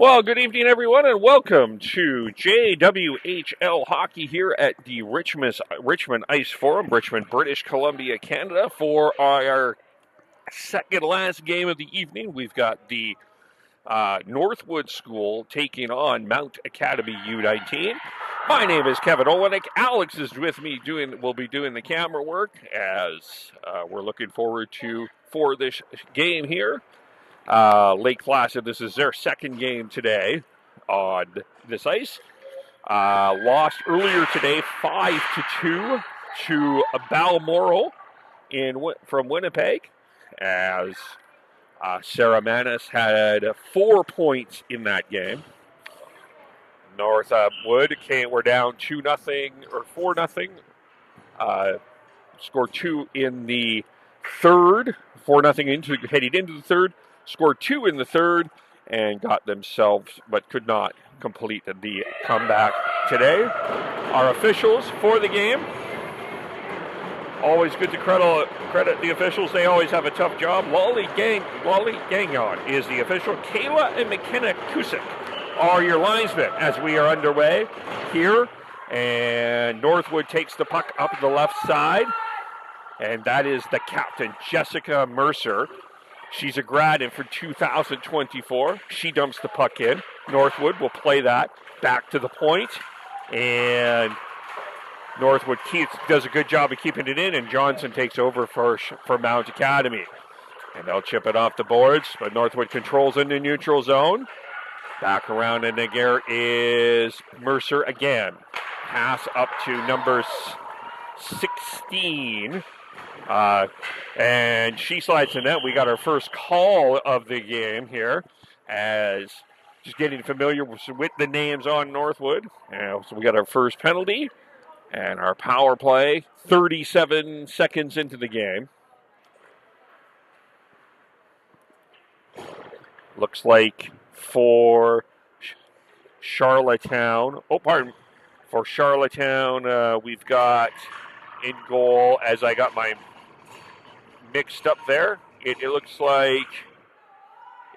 Well, good evening, everyone, and welcome to JWHL Hockey here at the Richmond Ice Forum, Richmond, British Columbia, Canada, for our second last game of the evening. We've got the Northwood School taking on Mount Academy U19. My name is Kevin Olenek. Alex is with me. Will be doing the camera work as we're looking forward for this game here. Lake Placid, this is their second game today on this ice. Lost earlier today 5-2 to Balmoral from Winnipeg, as Sarah Manis had 4 points in that game. Northwood were down 2-0 or 4-0. Scored 2 in the third, 4-0 heading into the third. Scored 2 in the third and got themselves, but could not complete the comeback today. Our officials for the game, always good to credit the officials. They always have a tough job. Lolly Gagnon is the official. Kayla and McKenna Cusick are your linesmen as we are underway here. And Northwood takes the puck up the left side. And that is the captain, Jessica Mercer. She's a grad in for 2024. She dumps the puck in. Northwood will play that back to the point. And Northwood does a good job of keeping it in, and Johnson takes over for Mount Academy. And they'll chip it off the boards, but Northwood controls in the neutral zone. Back around, and there is Mercer again. Pass up to number 16. And she slides in net. We got our first call of the game here, as just getting familiar with the names on Northwood. So we got our first penalty and our power play 37 seconds into the game. Looks like for Charlottetown, for Charlottetown, we've got in goal, as I got my mixed up there. It looks like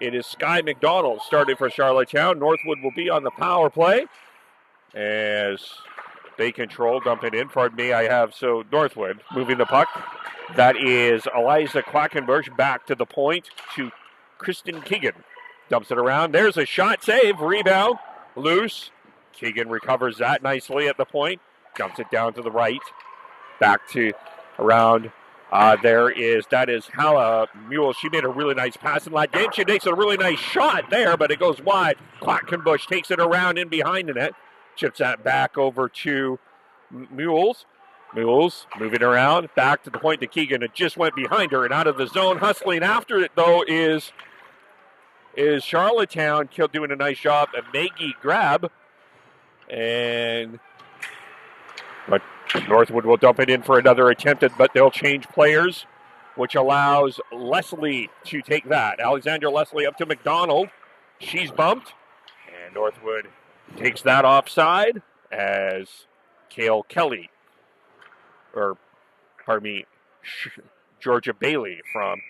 it is Sky McDonald starting for Charlottetown. Northwood will be on the power play as they dump it in. Pardon me, Northwood moving the puck. That is Eliza Quackenbush back to the point to Kristen Keegan. Dumps it around. There's a shot, save, rebound, loose. Keegan recovers that nicely at the point. Dumps it down to the right. Back to around. That is Halla Mule. She made a really nice pass in that game. She makes a really nice shot there, but it goes wide. Quackenbush takes it around in behind the net. Chips that back over to Mules. Mules moving around. Back to the point to Keegan. It just went behind her and out of the zone. Hustling after it, though, is Charlottetown doing a nice job. A Maggie grab. But Northwood will dump it in for another attempt, but they'll change players, which allows Leslie to take that. Alexandra Leslie up to McDonald. She's bumped. And Northwood takes that offside as Georgia Bailey from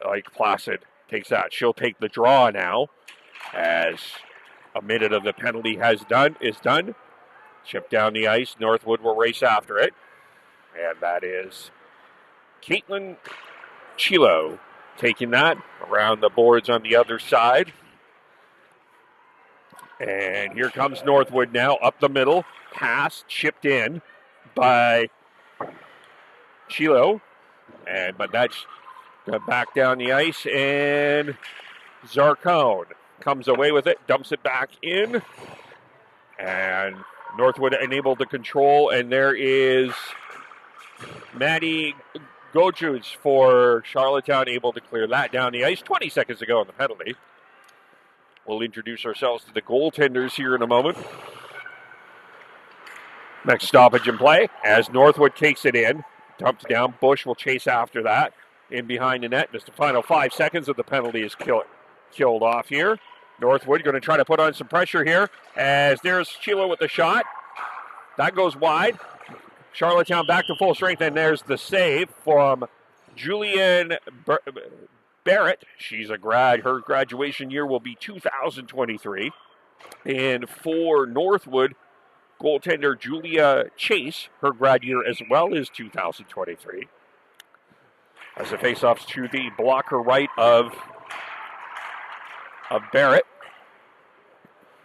Lake Placid takes that. She'll take the draw now as a minute of the penalty is done. Chip down the ice. Northwood will race after it. And that is Caitlin Chilo taking that around the boards on the other side. And here comes Northwood now up the middle. Pass chipped in by Chilo. But that's back down the ice. And Zarcone comes away with it. Dumps it back in. And Northwood unable to control, and there is Maddie Gojuz for Charlottetown able to clear that down the ice 20 seconds ago on the penalty. We'll introduce ourselves to the goaltenders here in a moment. Next stoppage in play as Northwood takes it in. Dumped down. Bush will chase after that. In behind the net. Just the final 5 seconds of the penalty is killed off here. Northwood going to try to put on some pressure here as there's Chilo with the shot. That goes wide. Charlottetown back to full strength, and there's the save from Julian Barrett. She's a grad. Her graduation year will be 2023. And for Northwood, goaltender Julia Chase, her grad year as well is 2023. As the faceoffs to the blocker right of Barrett.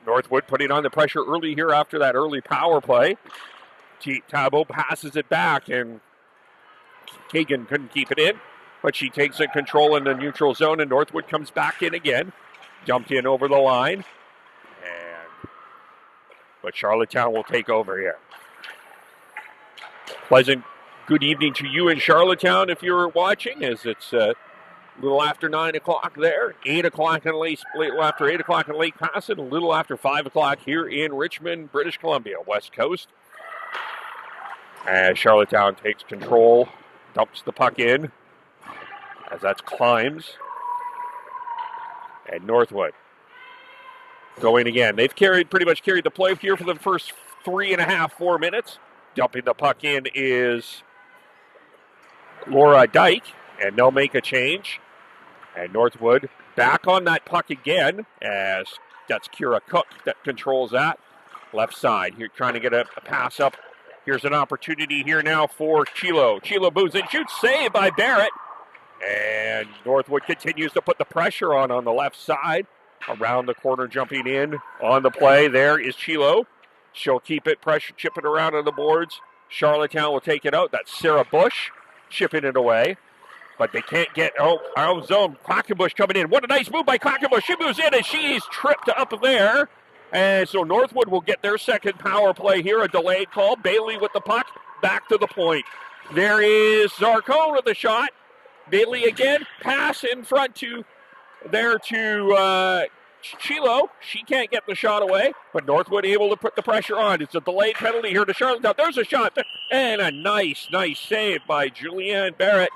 Northwood putting on the pressure early here after that early power play. Tabo passes it back, and Kagan couldn't keep it in, but she takes it control in the neutral zone, and Northwood comes back in again. Dumped in over the line. But Charlottetown will take over here. Pleasant good evening to you in Charlottetown if you're watching, as it's a little after 9 o'clock there. 8 o'clock and late, after 8 o'clock and Lake Placid, a little after 5 o'clock here in Richmond, British Columbia, West Coast. As Charlottetown takes control, dumps the puck in, as that's Climbs. And Northwood going again. They've pretty much carried the play here for the first 3.5, 4 minutes. Dumping the puck in is Laura Dyke, and they'll make a change. And Northwood back on that puck again, as that's Kira Cook that controls that. Left side here, trying to get a pass up. Here's an opportunity here now for Chilo. Chilo moves and shoots, saved by Barrett. And Northwood continues to put the pressure on the left side. Around the corner, jumping in on the play. There is Chilo. She'll keep it, pressure, chip it around on the boards. Charlottetown will take it out. That's Sarah Bush chipping it away. But they can't get out of zone. Quackenbush coming in. What a nice move by Quackenbush. She moves in, and she's tripped up there. And so Northwood will get their second power play here. A delayed call. Bailey with the puck. Back to the point. There is Zarcone with the shot. Bailey again. Pass in front to Chilo. She can't get the shot away, but Northwood able to put the pressure on. It's a delayed penalty here to Charlottetown. There's a shot, and a nice save by Julianne Barrett,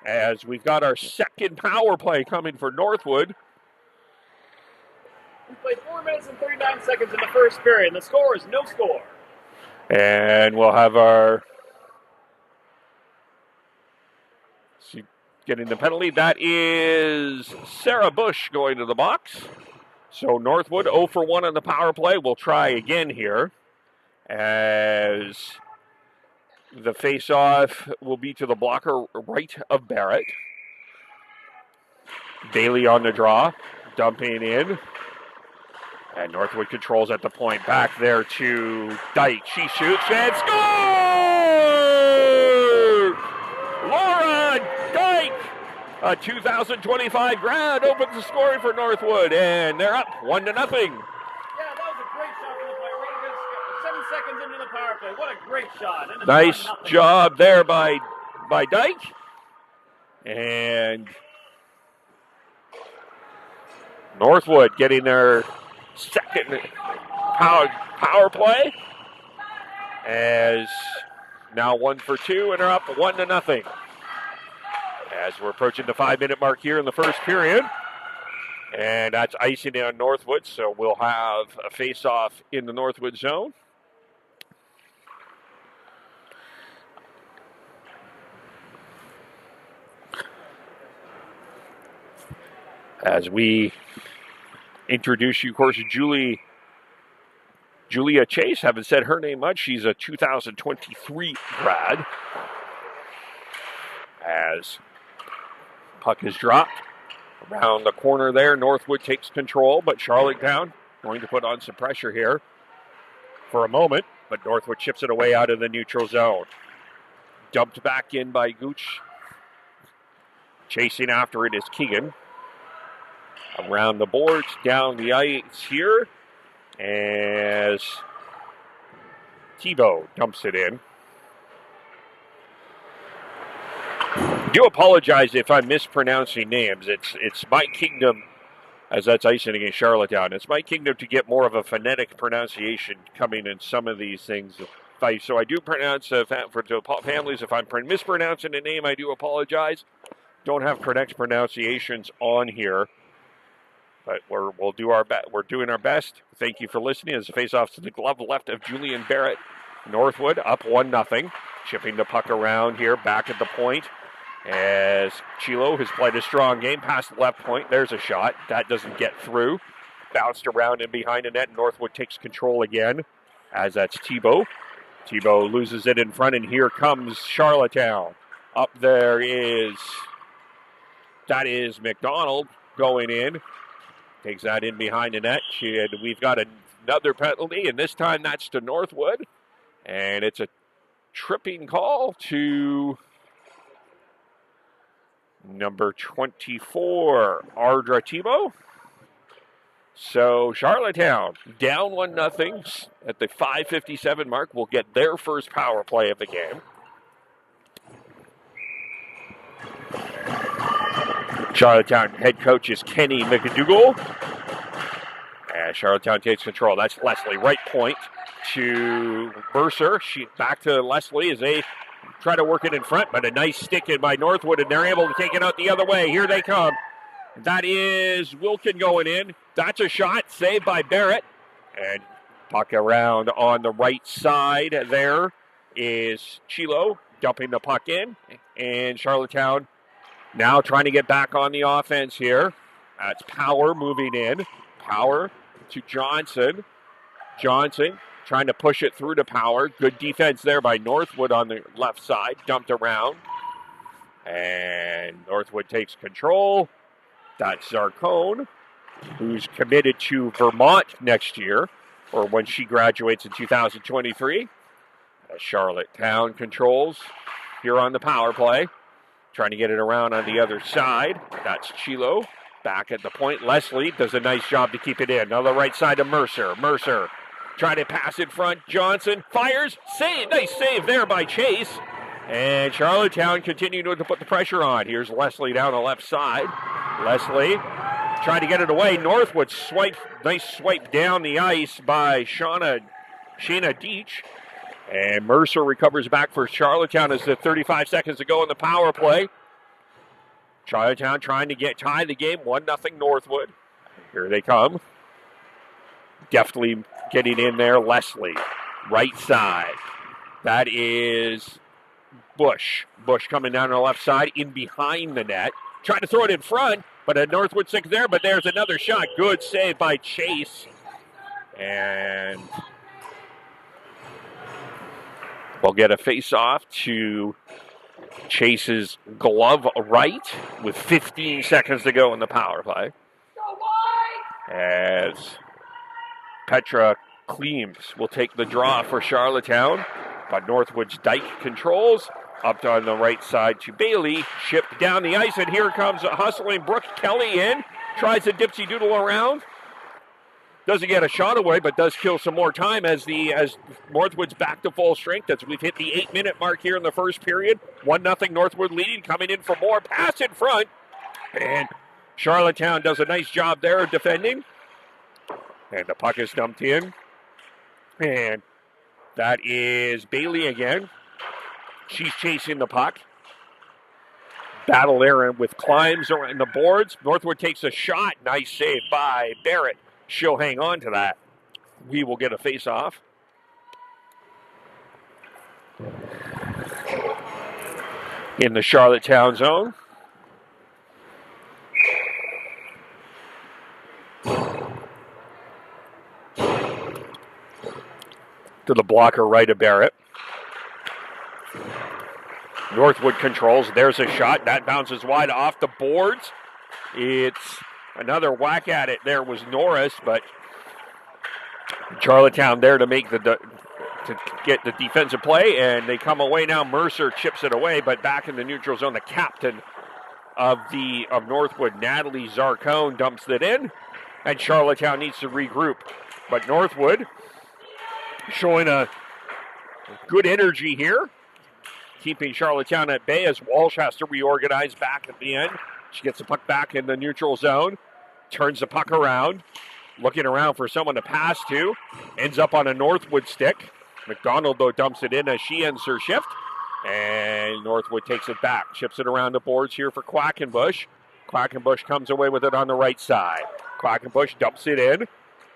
as we've got our second power play coming for Northwood. We played 4 minutes and 39 seconds in the first period. The score is no score. And we'll have our getting the penalty. That is Sarah Bush going to the box. So Northwood 0 for 1 on the power play. We'll try again here, as the face-off will be to the blocker right of Barrett. Bailey on the draw, dumping in. And Northwood controls at the point. Back there to Dyke. She shoots and scores! Laura Dyke, a 2025 grad, opens the scoring for Northwood, and they're up 1-0. Yeah, that was a great shot from the player. 7 seconds into the power play. What a great shot. Nice job there by Dyke. And Northwood getting their second power play, as now 1 for 2, and they're up 1-0. As we're approaching the 5-minute mark here in the first period. And that's icing on Northwood, so we'll have a face-off in the Northwood zone. As we introduce you, of course, Julia Chase. Haven't said her name much. She's a 2023 grad. As puck is dropped around the corner there, Northwood takes control, but Charlottetown going to put on some pressure here for a moment, but Northwood chips it away out of the neutral zone. Dumped back in by Gooch. Chasing after it is Keegan. Around the boards, down the ice here, as Thibault dumps it in. I do apologize if I'm mispronouncing names. It's my kingdom, as that's icing against Charlottetown. It's my kingdom to get more of a phonetic pronunciation coming in some of these things. So I do pronounce, for the families, if I'm mispronouncing a name, I do apologize. Don't have correct pronunciations on here. But we'll do our best. We're doing our best. Thank you for listening. As a face-off to the glove left of Julian Barrett. Northwood up 1-0. Chipping the puck around here, back at the point. As Chilo has played a strong game past the left point. There's a shot. That doesn't get through. Bounced around and behind the net. Northwood takes control again, as that's Thibault. Thibault loses it in front, and here comes Charlottetown. Up there is McDonald going in. Takes that in behind the net. And we've got another penalty, and this time that's to Northwood. And it's a tripping call to number 24, Ardra Thibault. So Charlottetown down 1-0 at the 5:57 mark will get their first power play of the game. Charlottetown head coach is Kenny McDougall. And Charlottetown takes control. That's Leslie, right point to Mercer. Back to Leslie as they try to work it in front, but a nice stick in by Northwood, and they're able to take it out the other way. Here they come. That is Wilkin going in. That's a shot saved by Barrett. And puck around on the right side. There is Chilo dumping the puck in. And Charlottetown now trying to get back on the offense here. That's Power moving in. Power to Johnson. Johnson trying to push it through to Power. Good defense there by Northwood on the left side. Dumped around. And Northwood takes control. That's Zarcone, who's committed to Vermont next year, or when she graduates in 2023. Charlottetown controls here on the power play. Trying to get it around on the other side. That's Chilo back at the point. Leslie does a nice job to keep it in. On the right side of Mercer. Mercer trying to pass in front. Johnson fires. Save. Nice save there by Chase. And Charlottetown continuing to put the pressure on. Here's Leslie down the left side. Leslie trying to get it away. Northwood nice swipe down the ice by Shayna Deach. And Mercer recovers back for Charlottetown as the 35 seconds to go in the power play. Charlottetown trying to tie the game, 1-0 Northwood. Here they come. Deftly getting in there, Leslie. Right side. That is Bush. Bush coming down on the left side, in behind the net. Trying to throw it in front, but a Northwood stick there, but there's another shot. Good save by Chase. And we'll get a face-off to Chase's glove right with 15 seconds to go in the power play. As Petra Kleems will take the draw for Charlottetown, but Northwood's Dyke controls. Up on the right side to Bailey, shipped down the ice, and here comes a hustling Brooke Kelly in. Tries to dipsy doodle around. Doesn't get a shot away, but does kill some more time as Northwood's back to full strength. As we've hit the 8-minute mark here in the first period. 1-0 Northwood leading, coming in for more. Pass in front. And Charlottetown does a nice job there of defending. And the puck is dumped in. And that is Bailey again. She's chasing the puck. Battle there with climbs around the boards. Northwood takes a shot. Nice save by Barrett. She'll hang on to that. We will get a face-off. In the Charlottetown zone. To the blocker right of Barrett. Northwood controls. There's a shot. That bounces wide off the boards. It's another whack at it. There was Norris, but Charlottetown there to make to get the defensive play, and they come away now. Mercer chips it away, but back in the neutral zone, the captain of Northwood, Natalie Zarcone, dumps it in, and Charlottetown needs to regroup. But Northwood showing a good energy here, keeping Charlottetown at bay as Walsh has to reorganize back at the end. She gets the puck back in the neutral zone, turns the puck around, looking around for someone to pass to, ends up on a Northwood stick. McDonald, though, dumps it in as she ends her shift, and Northwood takes it back, chips it around the boards here for Quackenbush. Quackenbush comes away with it on the right side. Quackenbush dumps it in,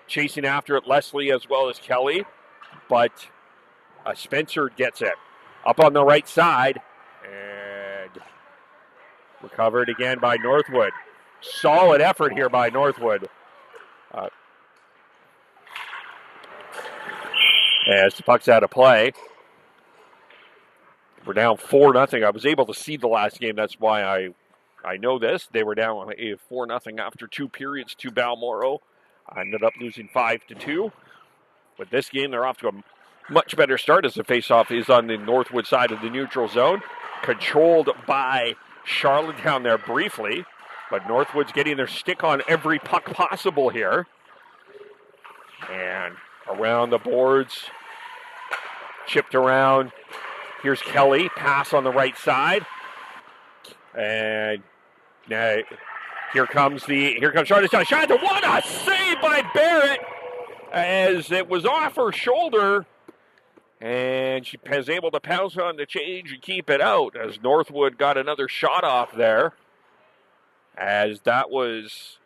chasing after it Leslie as well as Kelly, but Spencer gets it. Up on the right side, and Recovered again by Northwood. Solid effort here by Northwood. As the puck's out of play. We're down 4-0. I was able to see the last game. That's why I know this. They were down 4-0 after 2 periods to Balmoral. I ended up losing 5-2. But this game, they're off to a much better start as the faceoff is on the Northwood side of the neutral zone. Controlled by Charlottetown there briefly. But Northwood's getting their stick on every puck possible here. And around the boards. Chipped around. Here's Kelly. Pass on the right side. And now here comes Charlottetown. Shot. What a save by Barrett as it was off her shoulder. And she was able to pounce on the change and keep it out as Northwood got another shot off there. As that was,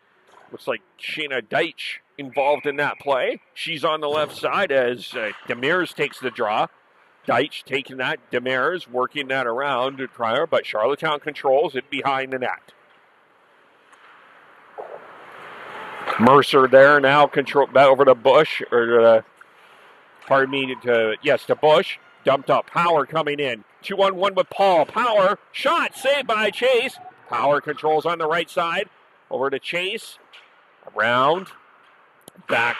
looks like Sheena Deitch involved in that play. She's on the left side as Demers takes the draw. Deitch taking that, Demers working that around to try her, but Charlottetown controls it behind the net. Mercer there now control back over to Bush, to Bush. Dumped up. Power coming in. 2-on-1 with Paul. Power. Shot saved by Chase. Power controls on the right side. Over to Chase. Around. Back.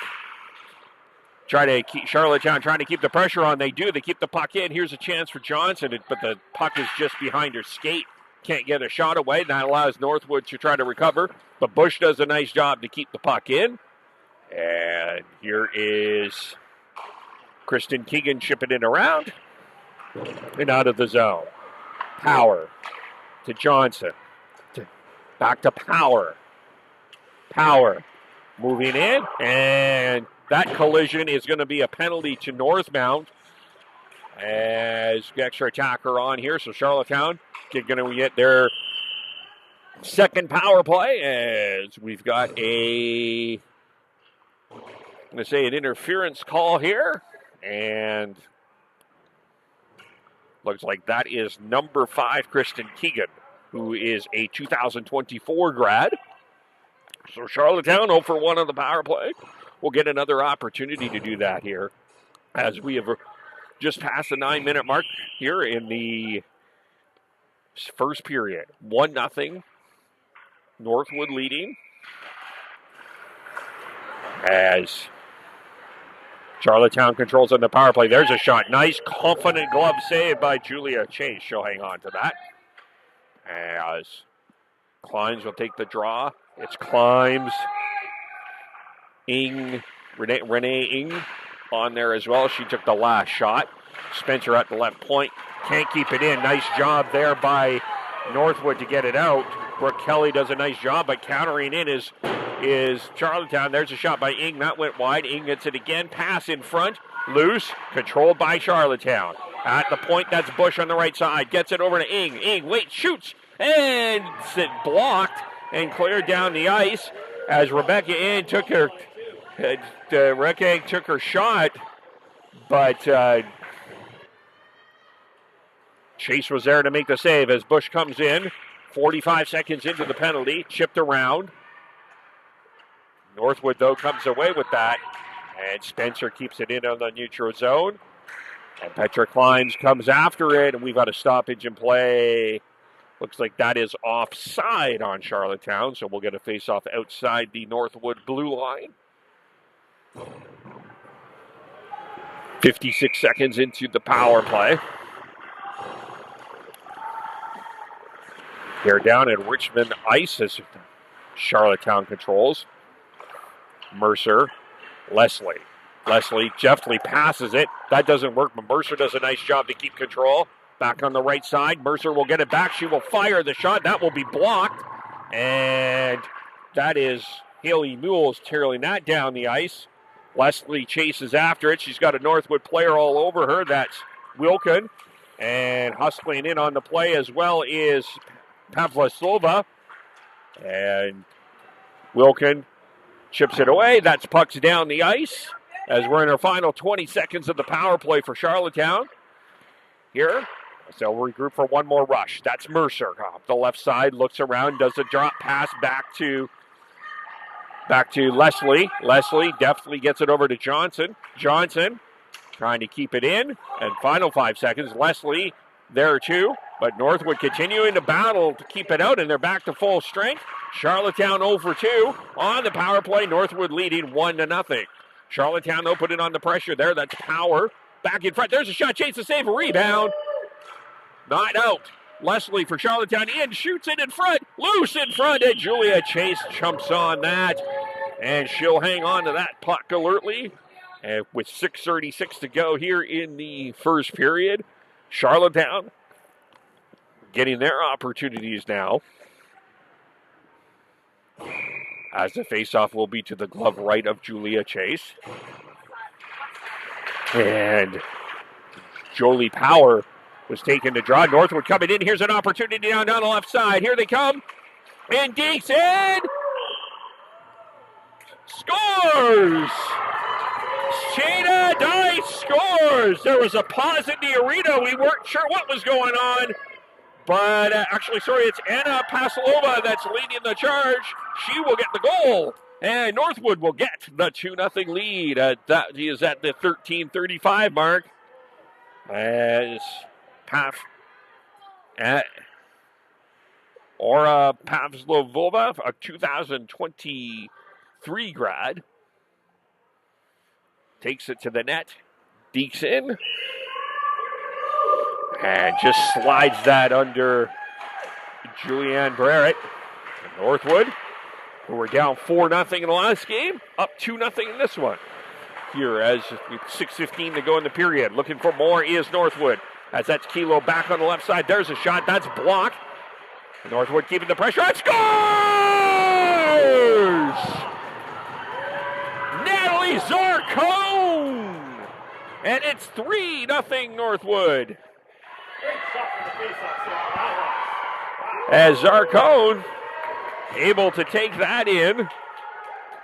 Charlottetown trying to keep the pressure on. They do. They keep the puck in. Here's a chance for Johnson, but the puck is just behind her skate. Can't get a shot away. That allows Northwood to try to recover. But Bush does a nice job to keep the puck in. And here is Kristen Keegan chipping it around and out of the zone. Power to Johnson. Back to Power. Power moving in. And that collision is going to be a penalty to Northbound as extra attacker on here. So Charlottetown going to get their second power play as we've got an interference call here. And looks like that is number 5, Kristen Keegan, who is a 2024 grad. So Charlottetown 0 for 1 on the power play. We'll get another opportunity to do that here as we have just passed the 9-minute mark here in the first period. 1-0. Northwood leading as Charlottetown controls on the power play. There's a shot. Nice, confident glove save by Julia Chase. She'll hang on to that. As Climbs will take the draw. It's Climbs. Renee Ing on there as well. She took the last shot. Spencer at the left point. Can't keep it in. Nice job there by Northwood to get it out. Brooke Kelly does a nice job, but countering in is Charlottetown. There's a shot by Ing. That went wide. Ing gets it again. Pass in front. Loose. Controlled by Charlottetown. At the point, that's Bush on the right side. Gets it over to Ing. Ing, wait, shoots. And it's blocked and cleared down the ice as Rebecca Ing took her shot, but Chase was there to make the save as Bush comes in. 45 seconds into the penalty, chipped around. Northwood, though, comes away with that, and Spencer keeps it in on the neutral zone. And Petra Climbs comes after it, and we've got a stoppage in play. Looks like that is offside on Charlottetown, so we'll get a face-off outside the Northwood blue line. 56 seconds into the power play. They're down at Richmond Ice as Charlottetown controls. Mercer, Leslie. Leslie deftly passes it. That doesn't work, but Mercer does a nice job to keep control. Back on the right side. Mercer will get it back. She will fire the shot. That will be blocked. And that is Haley Mules tearing that down the ice. Leslie chases after it. She's got a Northwood player all over her. That's Wilkin. And hustling in on the play as well is Pavlosova. And Wilkin chips it away. That's pucks down the ice as we're in our final 20 seconds of the power play for Charlottetown. Here, So regroup for one more rush. That's Mercer off the left side, looks around, does a drop pass back to Leslie. Leslie definitely gets it over to Johnson. Johnson trying to keep it in. And final 5 seconds. Leslie there too. But Northwood continuing to battle to keep it out, and they're back to full strength. Charlottetown 0 for 2 on the power play. Northwood leading 1-0. Charlottetown though put it on the pressure there. That's Power back in front. There's a shot, chase to save, a rebound. Not out. Leslie for Charlottetown in, shoots it in front, loose in front, and Julia Chase jumps on that, and she'll hang on to that puck alertly. And with 6:36 to go here in the first period, Charlottetown getting their opportunities now, as the faceoff will be to the glove right of Julia Chase. And Jolie Power was taken to draw. Northwood coming in. Here's an opportunity down the left side. Here they come. And Deeks in. Scores! Shayna Dice scores! There was a pause in the arena. We weren't sure what was going on. But it's Anna Paslova that's leading the charge. She will get the goal. And Northwood will get the 2-0 lead. That is at the 13:35 mark. As Ora Pavlovova, a 2023 grad, takes it to the net. Deeks in. And just slides that under Julianne Barrett. Northwood, who were down 4-0 in the last game, up 2-0 in this one. Here as 6:15 to go in the period. Looking for more is Northwood. As that's Kilo back on the left side. There's a shot. That's blocked. Northwood keeping the pressure. And scores! Natalie Zarcone! And it's 3-0 Northwood. As Zarcone able to take that in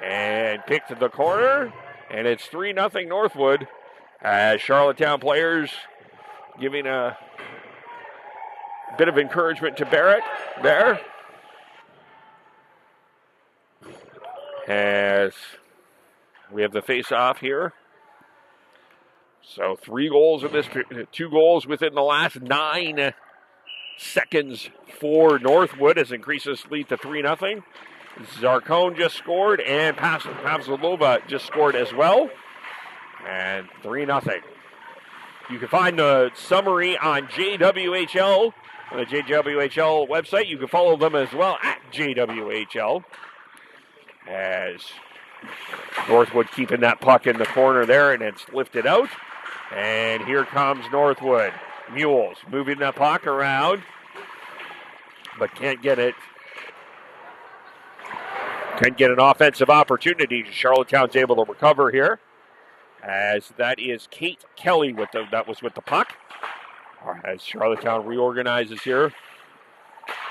and pick to the corner. And it's 3-0 Northwood, as Charlottetown players giving a bit of encouragement to Barrett there. As we have the face-off here. So 3 goals in this, 2 goals within the last 9 seconds for Northwood, as increases lead to 3-0. Zarcone just scored, and Pavlova just scored as well. And 3-0. You can find the summary on JWHL, on the JWHL website. You can follow them as well at JWHL. As Northwood keeping that puck in the corner there, and it's lifted out. And here comes Northwood. Mules moving that puck around, but can't get it. Can't get an offensive opportunity. Charlottetown's able to recover here, as that is Kate Kelly with the puck. As Charlottetown reorganizes here.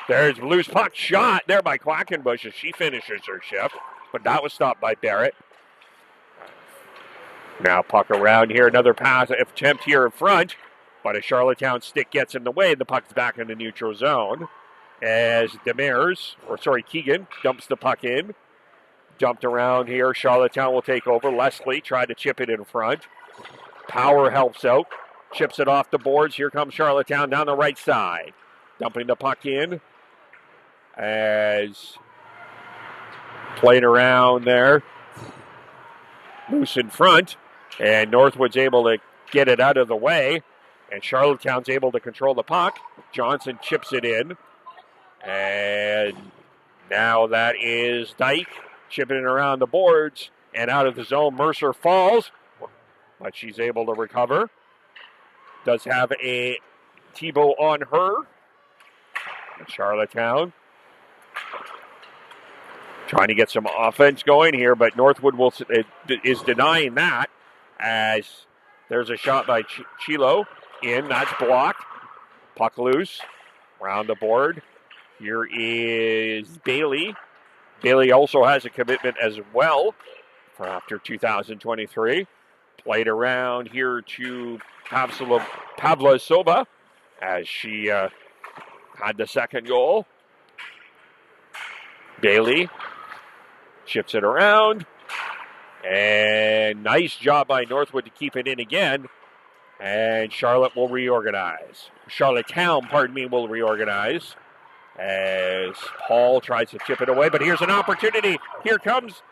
There's loose puck shot there by Quackenbush as she finishes her shift, but that was stopped by Barrett. Now puck around here, another pass attempt here in front, but a Charlottetown stick gets in the way. The puck's back in the neutral zone. As Keegan dumps the puck in. Dumped around here. Charlottetown will take over. Leslie tried to chip it in front. Power helps out. Chips it off the boards. Here comes Charlottetown down the right side. Dumping the puck in. As playing around there. Loose in front. And Northwood's able to get it out of the way. And Charlottetown's able to control the puck. Johnson chips it in. And now that is Dyke chipping it around the boards and out of the zone. Mercer falls, but she's able to recover. Does have a Tebow on her. Charlottetown trying to get some offense going here, but Northwood is denying that, as there's a shot by Chilo in. That's blocked. Puck loose. Around the board. Here is Bailey. Bailey also has a commitment as well for after 2023. Played around here to Pavlosova as she had the second goal. Bailey chips it around. And nice job by Northwood to keep it in again. And Charlottetown will reorganize. As Paul tries to chip it away. But here's an opportunity. Here comes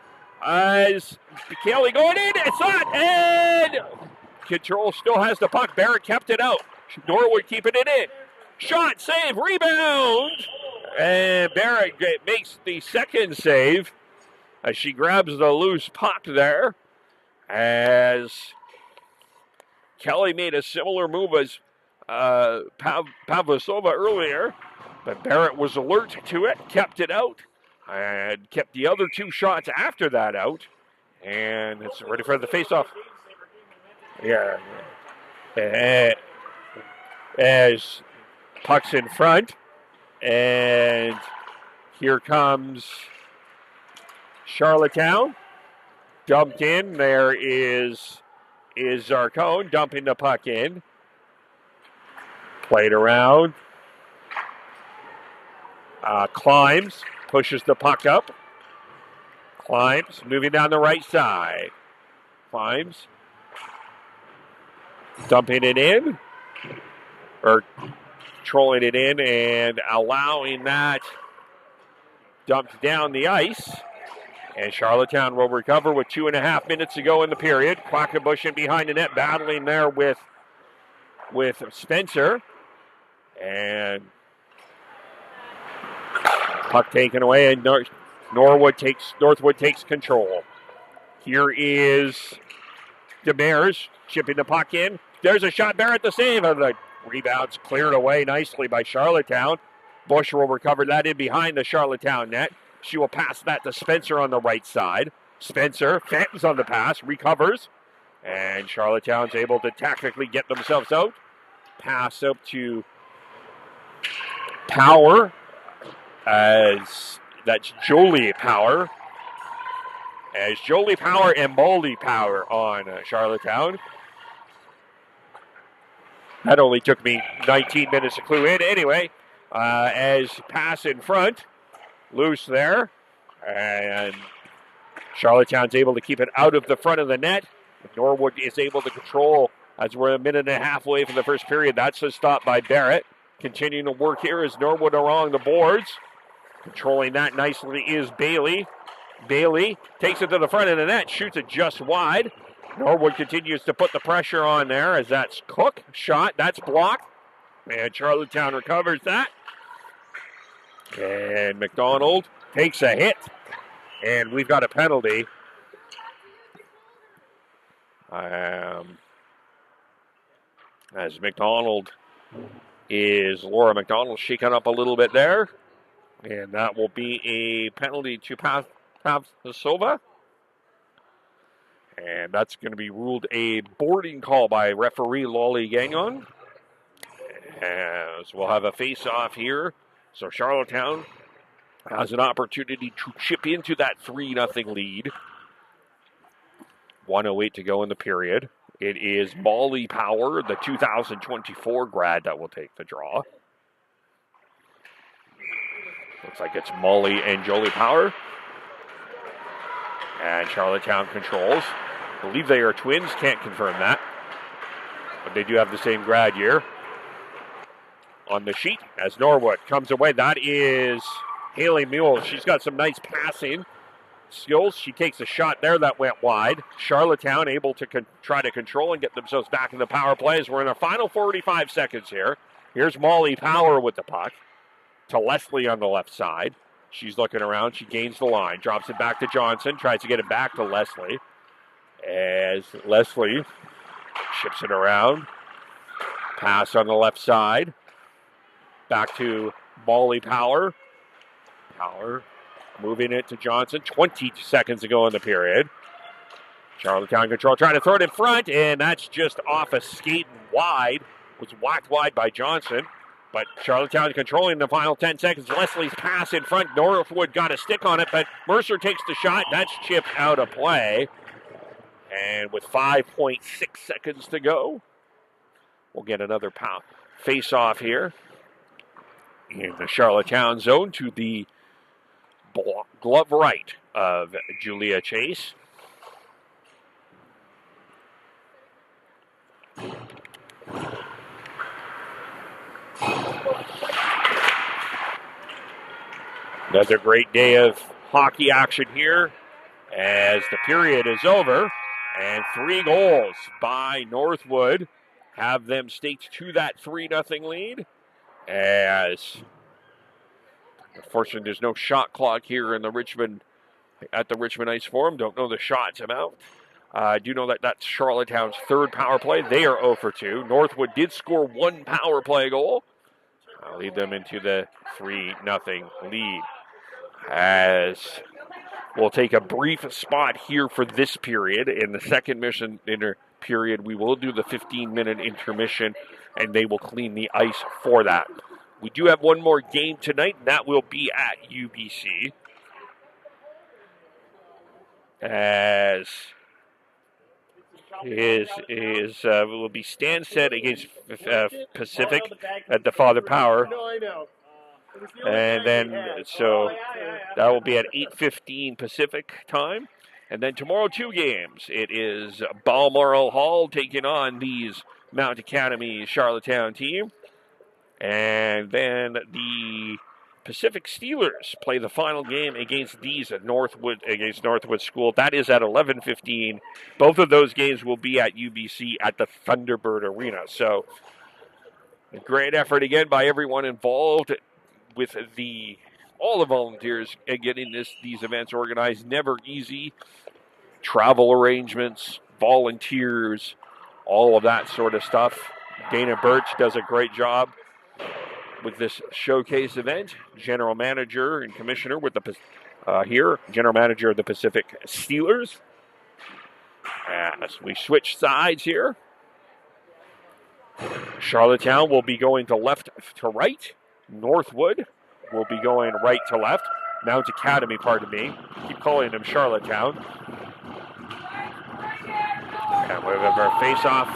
as Kelly going in. It's not. And Control still has the puck. Barrett kept it out. Norwood keeping it in. Shot, save, rebound. And Barrett makes the second save as she grabs the loose puck there. As Kelly made a similar move as Pavlosova earlier. But Barrett was alert to it, kept it out, and kept the other two shots after that out. And it's ready for the faceoff. Yeah. As puck's in front. And here comes Charlottetown. Dumped in. There is Zarcone dumping the puck in. Played around. Climbs. Pushes the puck up. Climbs. Moving down the right side. Climbs. Dumping it in. Or controlling it in and allowing that dumped down the ice. And Charlottetown will recover with 2.5 minutes to go in the period. Quackenbush in behind the net, battling there with Spencer. And puck taken away, and Northwood takes control. Here is DeMers chipping the puck in. There's a shot. Barrett the save, and the rebound's cleared away nicely by Charlottetown. Bush will recover that in behind the Charlottetown net. She will pass that to Spencer on the right side. Spencer fans on the pass, recovers, and Charlottetown's able to tactically get themselves out. Pass up to Power, as that's Jolie Power. As Jolie Power and Moldy Power on Charlottetown. That only took me 19 minutes to clue in. Anyway, as pass in front. Loose there. And Charlottetown's able to keep it out of the front of the net. Norwood is able to control as we're a minute and a half away from the first period. That's a stop by Barrett. Continuing to work here as Norwood along the boards. Controlling that nicely is Bailey. Bailey takes it to the front of the net, shoots it just wide. Norwood continues to put the pressure on there as that's Cook. Shot, that's blocked. And Charlottetown recovers that. And McDonald takes a hit. And we've got a penalty. As Laura McDonald shaken up a little bit there. And that will be a penalty to Pavlosova. And that's going to be ruled a boarding call by referee Lolly Gagnon. As we'll have a face-off here. So Charlottetown has an opportunity to chip into that 3-0 lead. 1:08 to go in the period. It is Molly Power, the 2024 grad, that will take the draw. Looks like it's Molly and Jolie Power. And Charlottetown controls. I believe they are twins. Can't confirm that. But they do have the same grad year. On the sheet as Norwood comes away. That is Haley Mule. She's got some nice passing skills. She takes a shot there that went wide. Charlottetown able to try to control and get themselves back in the power play as we're in our final 45 seconds here. Here's Molly Power with the puck to Leslie on the left side. She's looking around. She gains the line. Drops it back to Johnson. Tries to get it back to Leslie. As Leslie ships it around. Pass on the left side. Back to Molly Power. Power moving it to Johnson. 20 seconds to go in the period. Charlottetown control trying to throw it in front, and that's just off a skate wide. Was whacked wide by Johnson. But Charlottetown controlling the final 10 seconds. Leslie's pass in front. Northwood got a stick on it, but Mercer takes the shot. That's chipped out of play. And with 5.6 seconds to go, we'll get another face-off here in the Charlottetown zone to the glove right of Julia Chase. Another great day of hockey action here as the period is over, and 3 goals by Northwood have them staked to that 3-0 lead. As unfortunately there's no shot clock here in the Richmond Ice Forum. Don't know the shots amount. I do know that that's Charlottetown's 3rd power play. They are 0 for 2. Northwood did score 1 power play goal. I'll lead them into the 3-0 lead. As we'll take a brief spot here for this period. In the second period, we will do the 15-minute intermission, and they will clean the ice for that. We do have one more game tonight, and that will be at UBC. As will be Stansted against Pacific at the Father Power. And then, so that will be at 8:15 Pacific time. And then tomorrow, 2 games. It is Balmoral Hall taking on these Mount Academy Charlottetown team. And then the Pacific Steelers play the final game against Northwood School. That is at 11:15. Both of those games will be at UBC at the Thunderbird Arena. So a great effort again by everyone involved with all the volunteers getting these events organized. Never easy. Travel arrangements, volunteers, all of that sort of stuff. Dana Birch does a great job with this showcase event. General manager and commissioner with general manager of the Pacific Steelers. As we switch sides here, Charlottetown will be going to left to right. Northwood will be going right to left. Mount Academy, pardon me. Keep calling them Charlottetown. And we have our face-off.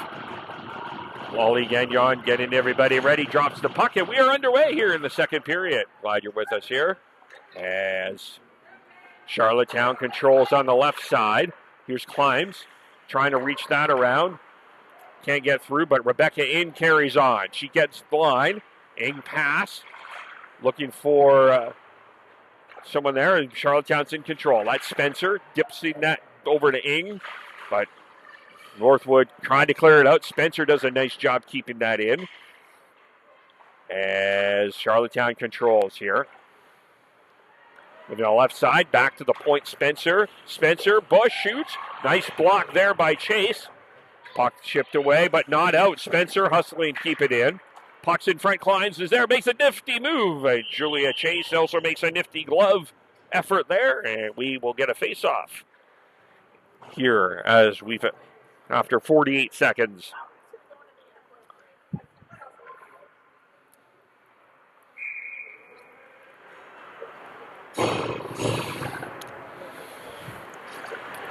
Wally Gagnon getting everybody ready. Drops the puck, and we are underway here in the second period. Glad you're with us here. As Charlottetown controls on the left side. Here's Climbs trying to reach that around. Can't get through, but Rebecca Ing carries on. She gets the line. Ing pass. Looking for someone there, and Charlottetown's in control. That's Spencer. Dipsing that over to Ing, but Northwood trying to clear it out. Spencer does a nice job keeping that in. As Charlottetown controls here. Moving on the left side, back to the point, Spencer. Bush shoots. Nice block there by Chase. Puck chipped away, but not out. Spencer hustling, keep it in. Puck's in front, Climbs is there, makes a nifty move. Julia Chase also makes a nifty glove effort there, and we will get a face-off here as after 48 seconds.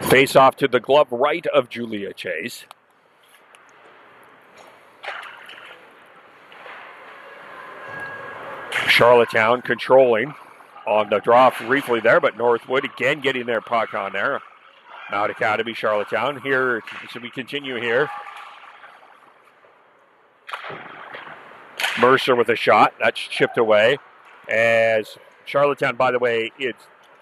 Face-off to the glove right of Julia Chase. Charlottetown controlling on the draw briefly there, but Northwood again getting their puck on there. Mount Academy, Charlottetown. Here, so we continue here. Mercer with a shot. That's chipped away. As Charlottetown, by the way,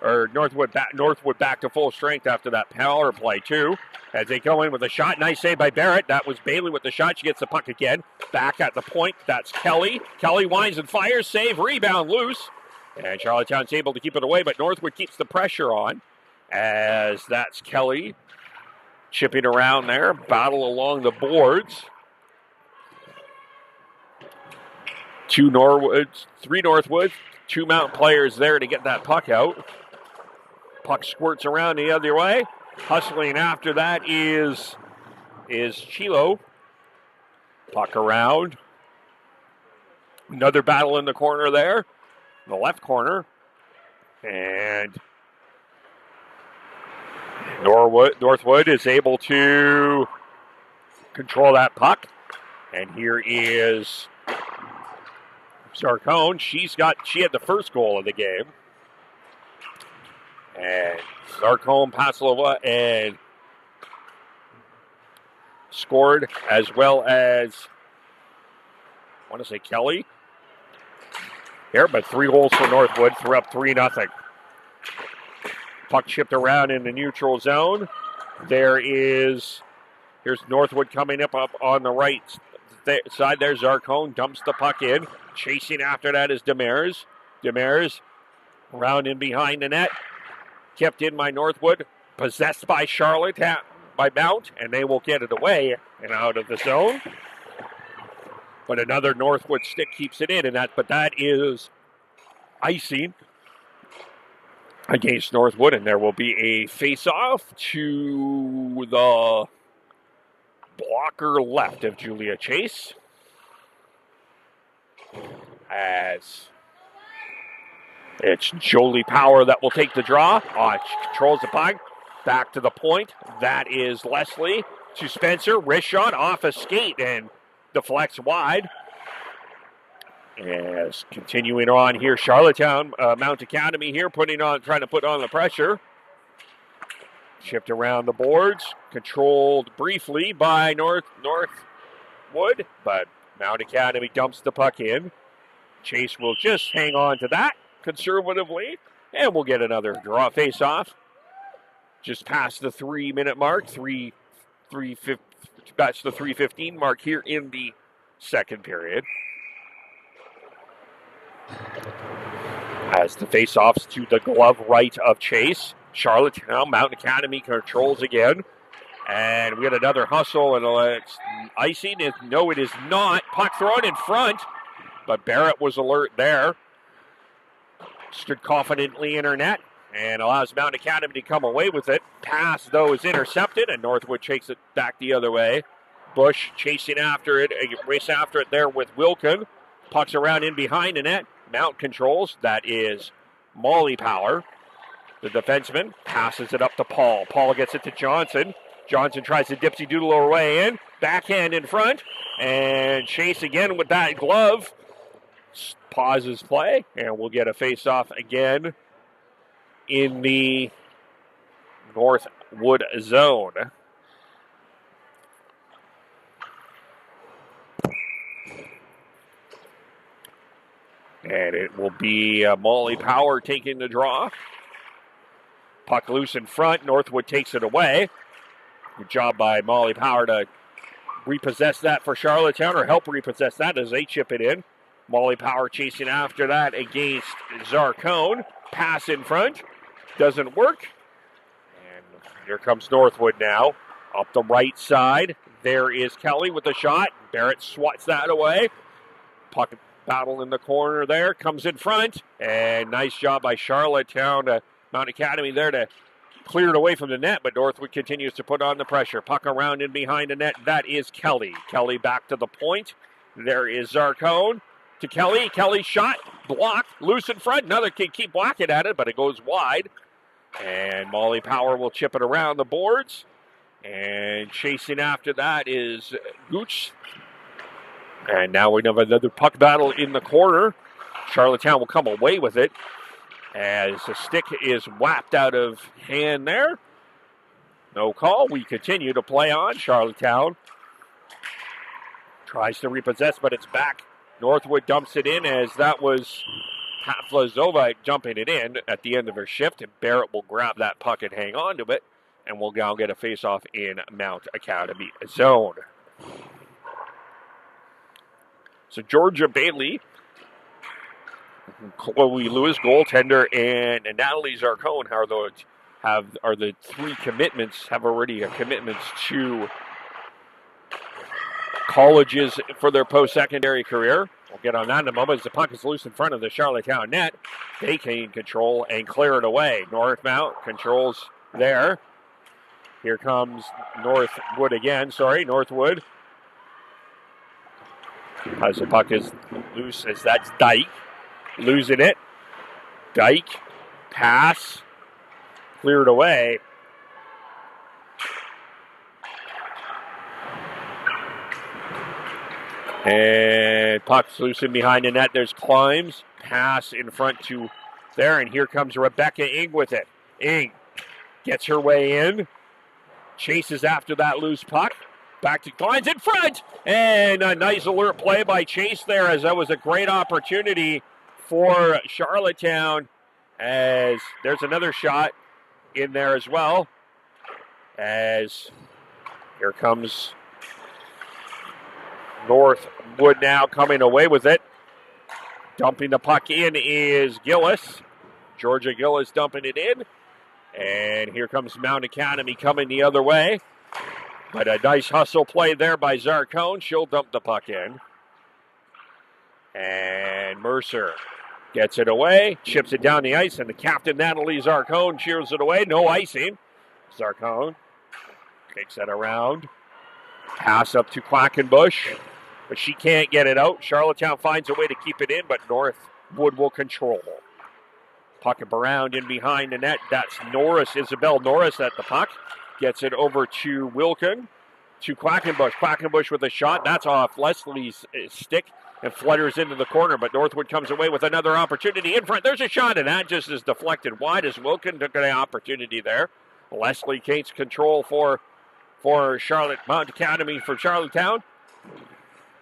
Northwood back to full strength after that power play, too. As they go in with a shot. Nice save by Barrett. That was Bailey with the shot. She gets the puck again. Back at the point. That's Kelly. Kelly winds and fires. Save. Rebound loose. And Charlottetown's able to keep it away, but Northwood keeps the pressure on. As that's Kelly chipping around there. Battle along the boards. 3 Northwood. 2 Mount players there to get that puck out. Puck squirts around the other way. Hustling after that is Chilo. Puck around. Another battle in the corner there. The left corner. And Northwood is able to control that puck. And here is Zarcone. She had the first goal of the game. And Zarcone, Paslova, and scored, as well as, I want to say Kelly. Here, but 3 goals for Northwood. They're up 3-0. Puck chipped around in the neutral zone. Here's Northwood coming up on the right side there. Zarcone dumps the puck in. Chasing after that is Demers. Demers around in behind the net. Kept in by Northwood. Possessed by Charlotte, by Mount, and they will get it away and out of the zone. But another Northwood stick keeps it in, but that is icing against Northwood, and there will be a face-off to the blocker left of Julia Chase. As it's Jolie Power that will take the draw. She controls the puck. Back to the point. That is Leslie to Spencer. Wrist shot off a skate and deflects wide. As continuing on here, Charlottetown, Mount Academy here, trying to put on the pressure. Chipped around the boards, controlled briefly by Northwood, but Mount Academy dumps the puck in. Chase will just hang on to that conservatively, and we'll get another draw face-off. Just past the 3-minute mark, that's the 3:15 mark here in the second period. As the face-offs to the glove right of Chase. Charlottetown, Mountain Academy controls again. And we got another hustle, and it's icing. No, it is not. Puck thrown in front, but Barrett was alert there. Stood confidently in her net and allows Mountain Academy to come away with it. Pass, though, is intercepted, and Northwood takes it back the other way. Bush chasing after it, race after it there with Wilkin. Pucks around in behind the net. Mount controls. That is Molly Power. The defenseman passes it up to Paul. Paul gets it to Johnson. Johnson tries to dipsy-doodle her way in. Backhand in front. And Chase again with that glove. Pauses play. And we'll get a face-off again in the Northwood zone. And it will be Molly Power taking the draw. Puck loose in front. Northwood takes it away. Good job by Molly Power to repossess that for Charlottetown, or help repossess that as they chip it in. Molly Power chasing after that against Zarcone. Pass in front. Doesn't work. And here comes Northwood now. Up the right side. There is Kelly with the shot. Barrett swats that away. Puck battle in the corner there. Comes in front. And nice job by Charlottetown to Mount Academy there to clear it away from the net, but Northwood continues to put on the pressure. Puck around in behind the net. That is Kelly. Kelly back to the point. There is Zarcone to Kelly. Kelly shot, blocked, loose in front. Another kid keep whacking at it, but it goes wide. And Molly Power will chip it around the boards. And chasing after that is Gooch. And now we have another puck battle in the corner. Charlottetown will come away with it as the stick is whapped out of hand there. No call. We continue to play on. Charlottetown tries to repossess, but it's back. Northwood dumps it in as that was Pavlazova dumping it in at the end of her shift, and Barrett will grab that puck and hang on to it, and we'll now get a face-off in Mount Academy zone. So Georgia Bailey, Chloe Lewis, goaltender, and Natalie Zarcone are the three commitments, have already commitments to colleges for their post-secondary career. We'll get on that in a moment as the puck is loose in front of the Charlottetown net. They can control and clear it away. Northmount controls there. Here comes Northwood again. Northwood. As the puck is loose, as that's Dyke. Losing it. Dyke. Pass. Cleared away. And puck's loose in behind the net. There's Climbs. Pass in front to there, and here comes Rebecca Ing with it. Ing gets her way in. Chases after that loose puck. Back to Climbs in front. And a nice alert play by Chase there, as that was a great opportunity for Charlottetown. As there's another shot in there as well. As here comes Northwood now coming away with it. Dumping the puck in is Gillis. Georgia Gillis dumping it in. And here comes Mount Academy coming the other way. But a nice hustle play there by Zarcone. She'll dump the puck in. And Mercer gets it away, chips it down the ice, and the captain, Natalie Zarcone, cheers it away. No icing. Zarcone takes that around. Pass up to Quackenbush, but she can't get it out. Charlottetown finds a way to keep it in, but Northwood will control. Puck around in behind the net. That's Norris, Isabel Norris at the puck. Gets it over to Wilkin, to Quackenbush. Quackenbush with a shot. That's off Leslie's stick and flutters into the corner, but Northwood comes away with another opportunity in front. There's a shot, and that just is deflected wide as Wilkin took an opportunity there. Leslie takes control for Charlotte Mount Academy for Charlottetown.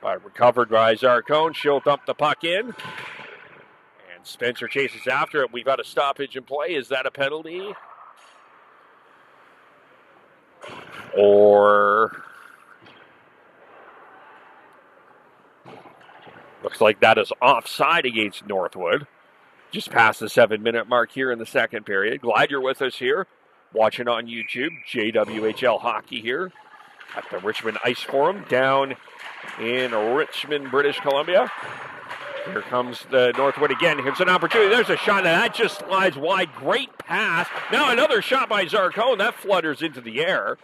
But recovered by Zarcone. She'll dump the puck in. And Spencer chases after it. We've got a stoppage in play. Is that a penalty? Or looks like that is offside against Northwood. Just past the 7-minute mark here in the second period. Glad you're with us here, watching on YouTube. JWHL Hockey here at the Richmond Ice Forum down in Richmond, British Columbia. Here comes the Northwood again. Here's an opportunity. There's a shot, and that just slides wide. Great pass. Now another shot by Zarcone. That flutters into the air.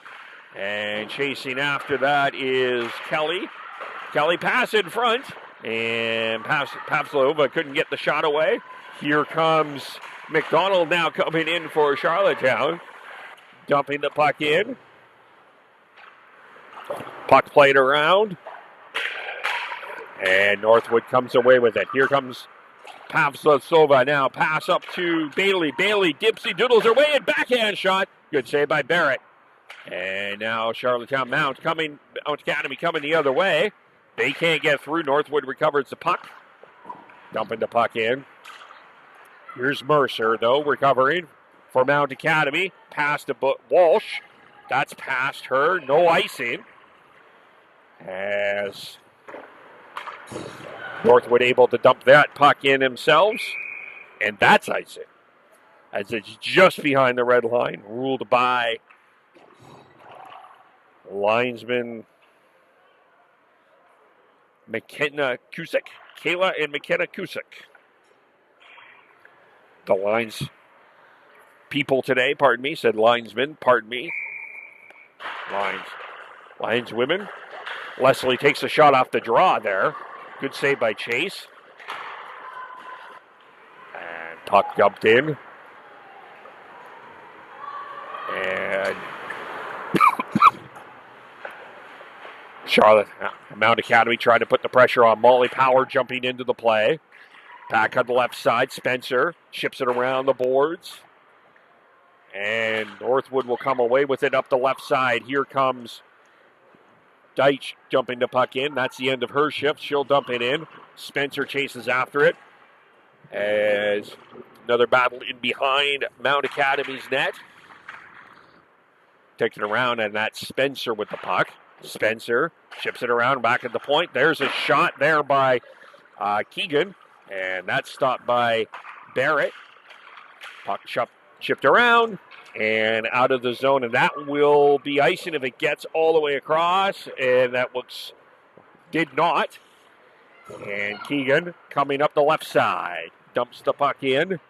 And chasing after that is Kelly. Kelly pass in front. And Pavlova couldn't get the shot away. Here comes McDonald now coming in for Charlottetown. Dumping the puck in. Puck played around. And Northwood comes away with it. Here comes Pavlova now. Pass up to Bailey. Bailey dipsy doodles her way in. Backhand shot. Good save by Barrett. And now Charlottetown Mount Academy coming the other way. They can't get through. Northwood recovers the puck. Dumping the puck in. Here's Mercer, though, recovering for Mount Academy. Pass to Walsh. That's past her. No icing. As Northwood able to dump that puck in themselves. And that's icing. As it's just behind the red line. Ruled by linesman McKenna Cusick. Kayla and McKenna Cusick. The lines people today, pardon me, said linesmen, pardon me. Lines women. Leslie takes a shot off the draw there. Good save by Chase. And puck dumped in. And Charlotte, Mount Academy trying to put the pressure on. Molly Power jumping into the play. Back on the left side, Spencer ships it around the boards. And Northwood will come away with it up the left side. Here comes Deitch dumping the puck in. That's the end of her shift. She'll dump it in. Spencer chases after it. As another battle in behind Mount Academy's net. Takes it around, and that's Spencer with the puck. Spencer ships it around back at the point. There's a shot there by Keegan. And that's stopped by Barrett. Puck chipped around and out of the zone. And that will be icing if it gets all the way across. And that did not. And Keegan coming up the left side. Dumps the puck in.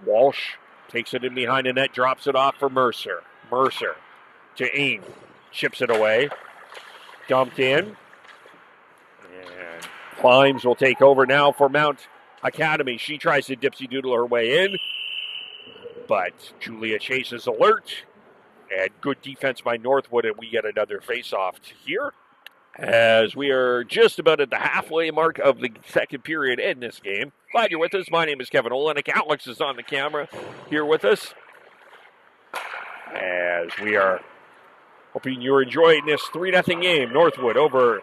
Walsh takes it in behind the net. Drops it off for Mercer. Mercer to Ing. Chips it away. Dumped in. And Climbs will take over now for Mount Academy. She tries to dipsy doodle her way in. But Julia Chase is alert. And good defense by Northwood. And we get another face-off here as we are just about at the halfway mark of the second period in this game. Glad you're with us. My name is Kevin Olenek. Alex is on the camera here with us, as we are hoping you're enjoying this 3-0 game. Northwood over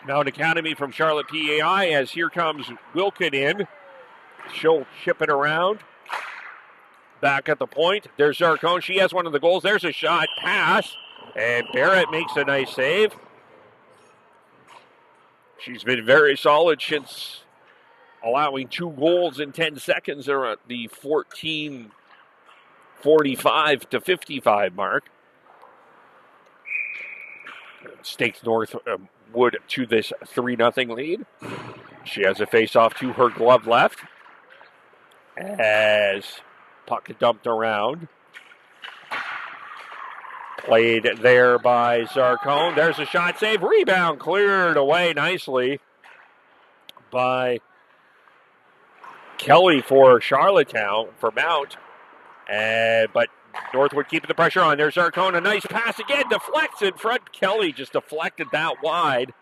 Mount Academy from Charlotte PAI, as here comes Wilkin in. She'll chip it around. Back at the point, there's Zarcone. She has one of the goals. There's a shot, pass, and Barrett makes a nice save. She's been very solid since allowing 2 goals in 10 seconds. They're at the 14:45 to 55 mark. Stakes Northwood to this 3-0 lead. She has a face-off to her glove left, as puck dumped around. Played there by Zarcone. There's a shot, save, rebound, cleared away nicely by Kelly for Charlottetown, for Mount. But Northwood keeping the pressure on. There's Zarcone, a nice pass again, deflects in front. Kelly just deflected that wide.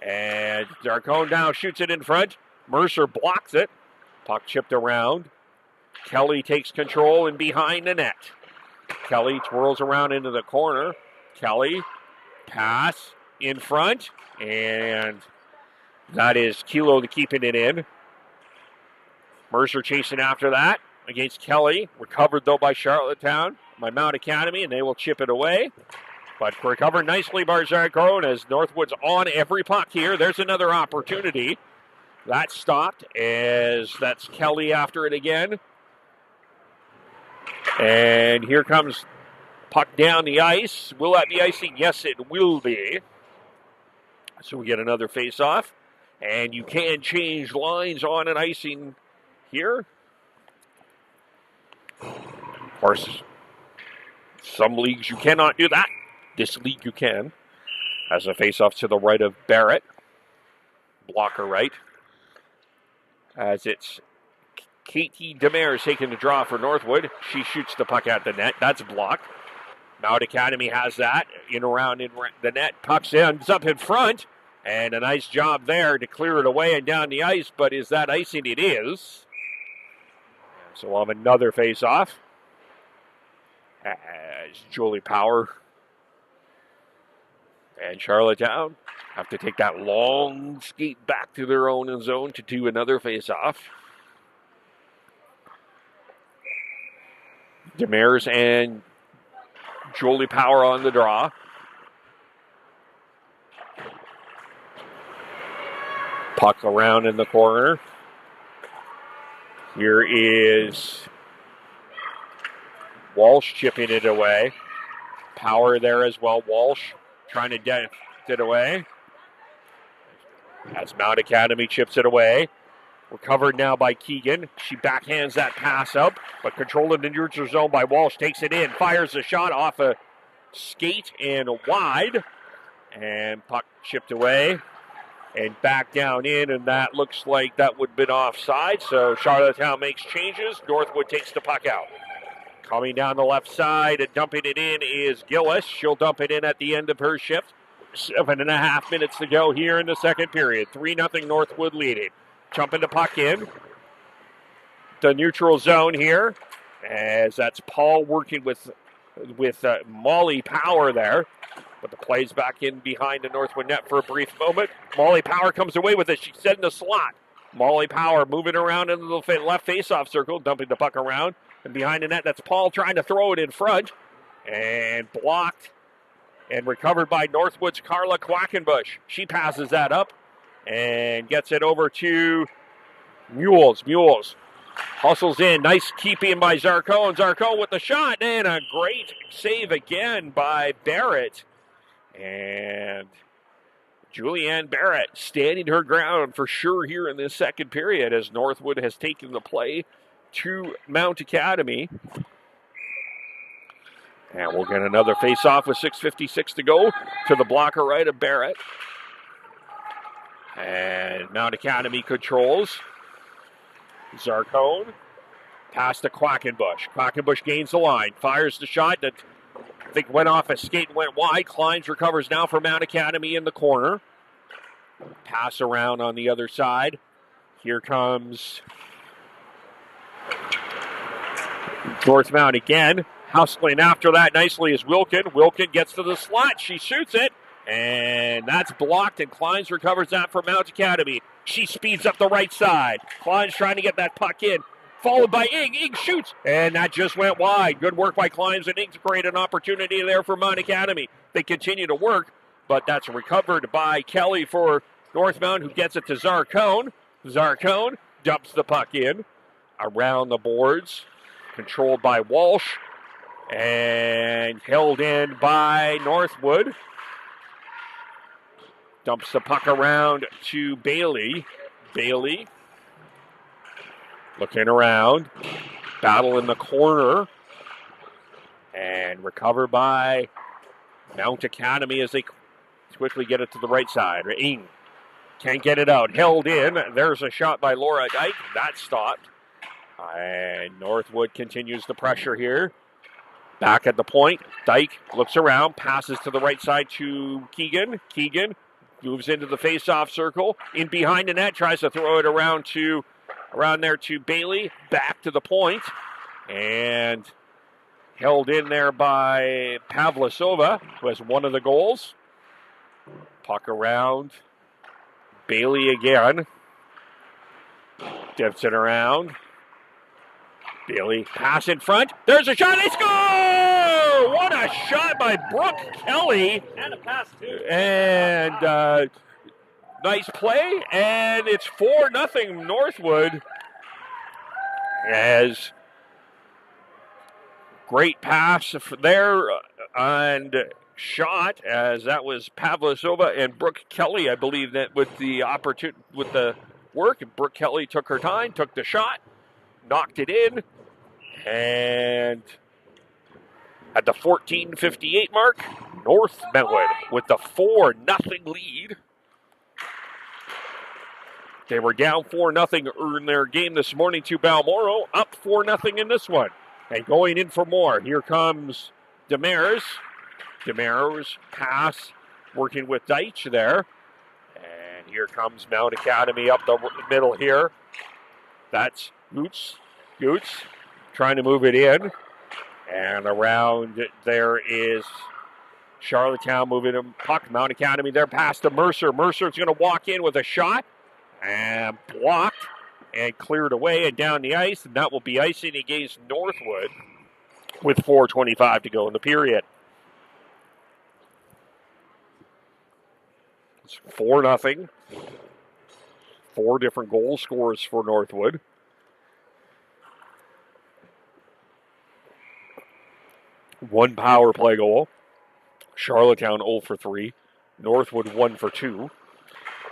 And Zarcone now shoots it in front. Mercer blocks it. Puck chipped around. Kelly takes control and behind the net. Kelly twirls around into the corner. Kelly, pass in front, and that is Kilo keeping it in. Mercer chasing after that against Kelly. Recovered, though, by Charlottetown, by Mount Academy, and they will chip it away. But recovered nicely by Zarcone, as Northwood's on every puck here. There's another opportunity. That stopped, as that's Kelly after it again. And here comes puck down the ice. Will that be icing? Yes, it will be. So we get another face-off. And you can change lines on an icing here. Of course, some leagues you cannot do that. This league you can. As a face-off to the right of Barrett. Blocker right. As it's Katie Demers taking the draw for Northwood. She shoots the puck at the net. That's blocked. Mount Academy has that. In around in the net. Puck's ends up in front. And a nice job there to clear it away and down the ice. But is that icing? It is. So we'll have another face-off. As Julie Power and Charlottetown have to take that long skate back to their own zone to do another face-off. Demers and Julie Power on the draw. Puck around in the corner. Here is Walsh chipping it away. Power there as well. Walsh trying to get it away. As Mount Academy chips it away. Recovered now by Keegan. She backhands that pass up, but controlled in the neutral zone by Walsh. Takes it in, fires a shot off a skate and wide. And puck chipped away and back down in, and that looks like that would have been offside. So Charlottetown makes changes. Northwood takes the puck out. Coming down the left side and dumping it in is Gillis. She'll dump it in at the end of her shift. 7.5 minutes to go here in the second period. 3-0 Northwood leading. Jumping the puck in. The neutral zone here. As that's Paul working with Molly Power there. But the play's back in behind the Northwood net for a brief moment. Molly Power comes away with it. She's set in the slot. Molly Power moving around into the left face-off circle, dumping the puck around. And behind the net, that's Paul trying to throw it in front. And blocked and recovered by Northwood's Carla Quackenbush. She passes that up and gets it over to Mules. Mules hustles in. Nice keeping by Zarcone. Zarcone with the shot, and a great save again by Barrett. And Julianne Barrett standing her ground for sure here in this second period, as Northwood has taken the play to Mount Academy. And we'll get another face-off with 6:56 to go to the blocker right of Barrett. And Mount Academy controls. Zarcone. Pass to Quackenbush. Quackenbush gains the line. Fires the shot that I think went off a skate and went wide. Kleins recovers now for Mount Academy in the corner. Pass around on the other side. Here comes North Mount again. Hustling after that nicely is Wilkin. Wilkin gets to the slot. She shoots it. And that's blocked, and Kleins recovers that for Mount Academy. She speeds up the right side. Kleins trying to get that puck in. Followed by Ing. Ing shoots, and that just went wide. Good work by Kleins and Ing to create an opportunity there for Mount Academy. They continue to work, but that's recovered by Kelly for North Mount, who gets it to Zarcone. Zarcone dumps the puck in around the boards, controlled by Walsh, and held in by Northwood. Dumps the puck around to Bailey. Bailey looking around. Battle in the corner. And recovered by Mount Academy as they quickly get it to the right side. Ing can't get it out. Held in. There's a shot by Laura Dyke. That stopped. And Northwood continues the pressure here. Back at the point. Dyke looks around. Passes to the right side to Keegan. Keegan moves into the face-off circle. In behind the net. Tries to throw it around there to Bailey. Back to the point. And held in there by Pavlasova, who has one of the goals. Puck around. Bailey again. Dips it around. Bailey pass in front. There's a shot. They score! What a shot by Brooke Kelly. And a pass, too. And nice play. And it's 4-0 Northwood. As great pass there and shot, as that was Pavlasova and Brooke Kelly, I believe, that with the opportunity, with the work. Brooke Kelly took her time, took the shot, knocked it in, and at the 14:58 mark, North Mountwood with the 4-0 lead. They were down 4-0 in their game this morning to Balmoral, up 4-0 in this one. And going in for more. Here comes Demers. Demers pass, working with Deitch there. And here comes Mount Academy up the middle here. That's Goots. Goots trying to move it in. And around there is Charlottetown moving a puck. Mount Academy there, pass to Mercer. Mercer's going to walk in with a shot. And blocked and cleared away and down the ice. And that will be icing against Northwood with 4:25 to go in the period. It's 4-0. 4 different goal scorers for Northwood. One power play goal. Charlottetown 0 for 3. Northwood 1 for 2.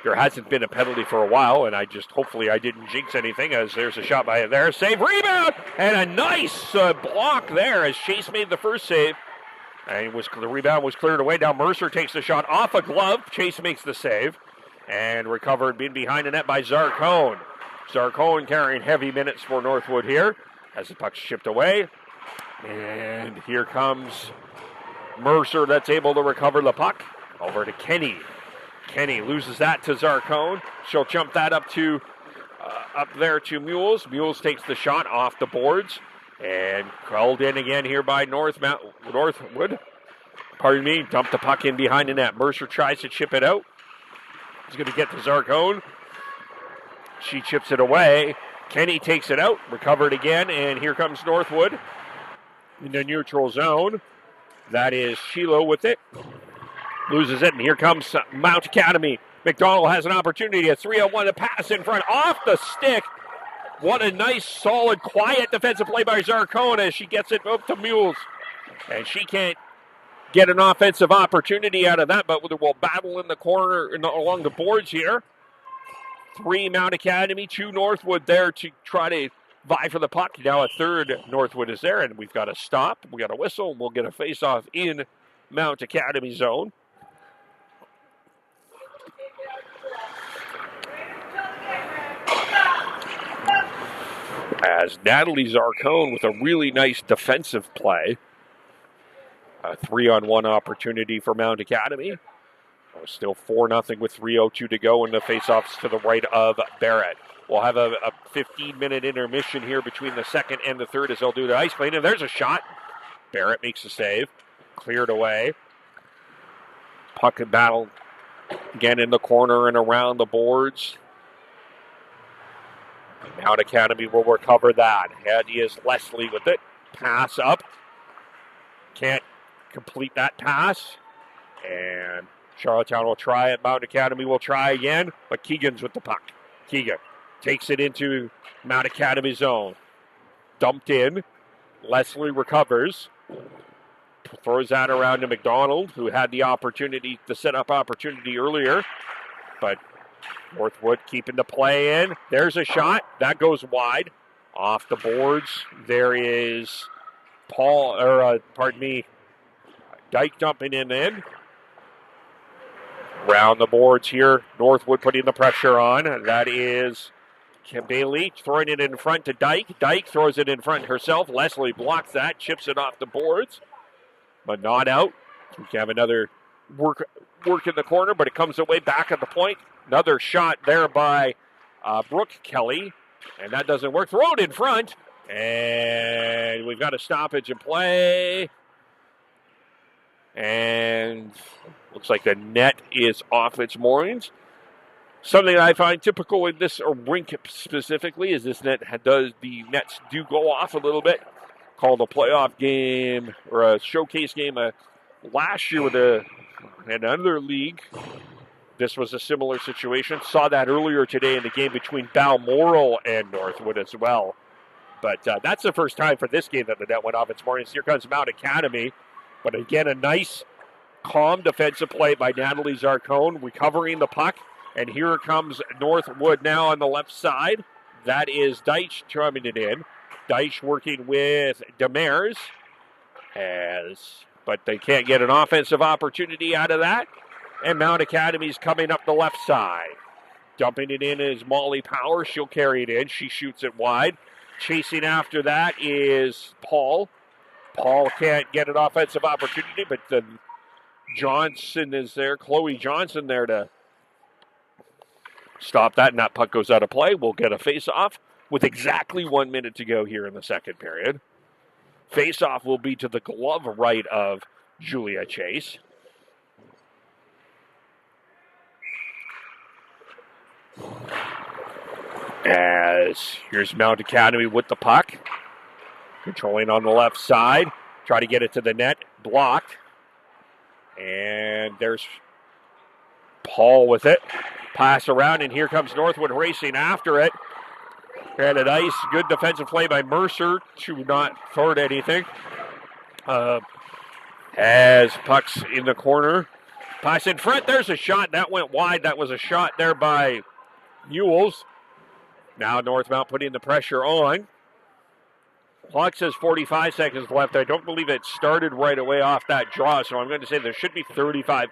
There hasn't been a penalty for a while, and hopefully I didn't jinx anything, as there's a shot by it there. Save, rebound, and a nice block there as Chase made the first save. And the rebound was cleared away. Now Mercer takes the shot off a glove. Chase makes the save. And recovered, being behind the net by Zarcone. Zarcone carrying heavy minutes for Northwood here as the puck's chipped away. And here comes Mercer that's able to recover the puck. Over to Kenny. Kenny loses that to Zarcone. She'll jump that up there to Mules. Mules takes the shot off the boards. And called in again here by Northwood. Pardon me, dumped the puck in behind the net. Mercer tries to chip it out. He's going to get to Zarcone. She chips it away. Kenny takes it out. Recovered again. And here comes Northwood in the neutral zone. That is Shiloh with it. Loses it, and here comes Mount Academy. McDonald has an opportunity. A 3-on-1, a pass in front, off the stick. What a nice, solid, quiet defensive play by Zarcone as she gets it up to Mules. And she can't get an offensive opportunity out of that, but we'll battle in the corner along the boards here. 3 Mount Academy, 2 Northwood there to try to vie for the puck. Now a third Northwood is there, and we've got to stop. We got a whistle, and we'll get a face-off in Mount Academy zone. As Natalie Zarcone with a really nice defensive play. A 3-on-1 opportunity for Mount Academy. Still 4-0 with 3:02 to go, and the faceoffs to the right of Barrett. We'll have a 15-minute intermission here between the second and the third as they'll do the ice clean. And there's a shot. Barrett makes the save. Cleared away. Puck and battle again in the corner and around the boards. Mount Academy will recover that. Head is Leslie with it. Pass up. Can't complete that pass. And Charlottetown will try it. Mount Academy will try again. But Keegan's with the puck. Keegan takes it into Mount Academy zone. Dumped in. Leslie recovers. Throws that around to McDonald, who had the opportunity, the set-up opportunity earlier. But Northwood keeping the play in. There's a shot. That goes wide. Off the boards. There is Dyke dumping in. Around the boards here. Northwood putting the pressure on. That is Bailey throwing it in front to Dyke. Dyke throws it in front herself. Leslie blocks that, chips it off the boards, but not out. We can have another work in the corner, but it comes away back at the point. Another shot there by Brooke Kelly, and that doesn't work. Throw it in front, and we've got a stoppage in play. And looks like the net is off its moorings. Something I find typical in this rink specifically is the nets do go off a little bit. Called a playoff game or a showcase game last year with another league. This was a similar situation. Saw that earlier today in the game between Balmoral and Northwood as well. But that's the first time for this game that the net went off its moorings. Here comes Mount Academy. But again, a nice, calm defensive play by Natalie Zarcone, recovering the puck. And here comes Northwood now on the left side. That is Deitch drumming it in. Deitch working with Demers. But they can't get an offensive opportunity out of that. And Mount Academy's coming up the left side. Dumping it in is Molly Power. She'll carry it in. She shoots it wide. Chasing after that is Paul. Paul can't get an offensive opportunity, but Johnson is there. Chloe Johnson there to stop that, and that puck goes out of play. We'll get a face-off with exactly 1 minute to go here in the second period. Face-off will be to the glove right of Julia Chase. As here's Mount Academy with the puck. Controlling on the left side. Try to get it to the net. Blocked. And there's Paul with it. Pass around, and here comes Northwood racing after it. And a nice, good defensive play by Mercer to not thwart anything. As puck's in the corner. Pass in front. There's a shot. That went wide. That was a shot there by Mules. Now Northmount putting the pressure on. Clock says 45 seconds left. I don't believe it started right away off that draw, so I'm going to say there should be 35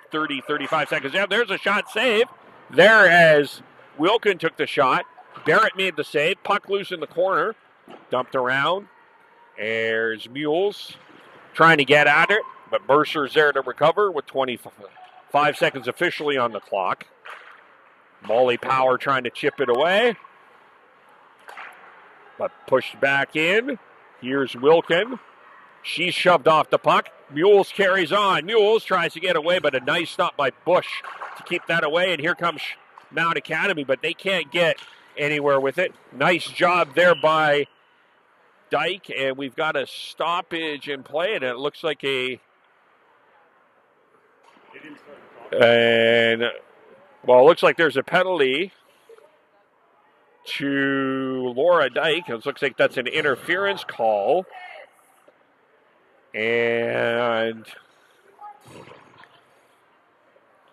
seconds. Yeah, there's a shot save. There as Wilkin took the shot. Barrett made the save. Puck loose in the corner. Dumped around. There's Mules trying to get at it, but Mercer's there to recover with 25 seconds officially on the clock. Molly Power trying to chip it away, but pushed back in. Here's Wilkin. She's shoved off the puck. Mules carries on. Mules tries to get away, but a nice stop by Bush to keep that away. And here comes Mount Academy, but they can't get anywhere with it. Nice job there by Dyke, and we've got a stoppage in play, and it looks like it looks like there's a penalty to Laura Dyke. It looks like that's an interference call. And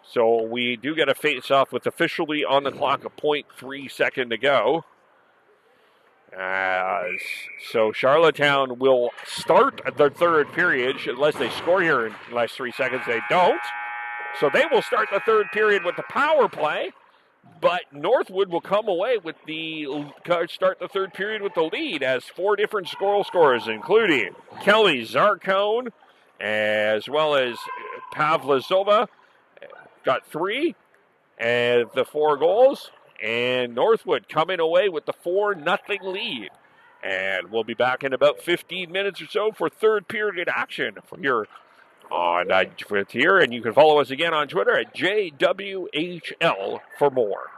so we do get a face-off with officially on the clock a 0.3 second to go. So Charlottetown will start the third period unless they score here in the last 3 seconds. They don't. So they will start the third period with the power play. But Northwood will come away with start the third period with the lead as 4 different goal scorers, including Kelly Zarcone, as well as Pavlazova got 3 and the 4 goals. And Northwood coming away with the 4-0 lead. And we'll be back in about 15 minutes or so for third period action here on here. And you can follow us again on Twitter at JWHL for more.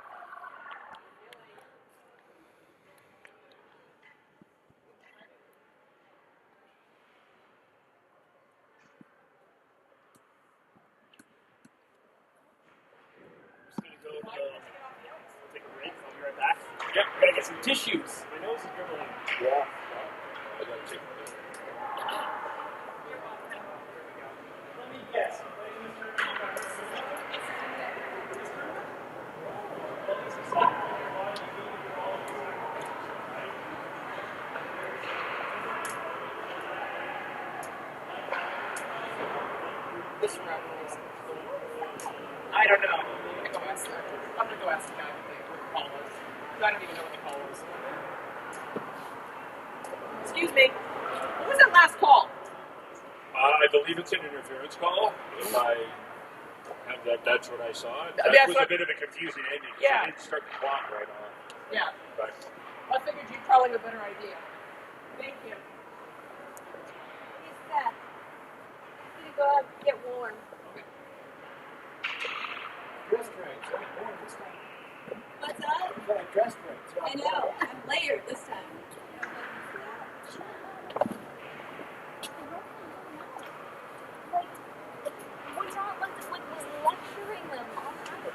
Yep, gotta get some tissues. My nose is dribbling. Yeah. I gotta take Let me guess. This route is. I don't know. I'm gonna go ask the guy what the call was. I don't even know what the call was. Excuse me. What was that last call? I believe it's an interference call. If I have that, that's what I saw. That That's was what- a bit of a confusing ending. Yeah. I didn't start the clock right on. Yeah. But I figured you'd probably have a better idea. Thank you. He's set. He's gonna go out and get warm. Dressed right. It's right. Warm this time. What's up? You got dressed right. It's right. I know. I'm layered this time. Like, we're not lecturing them all night.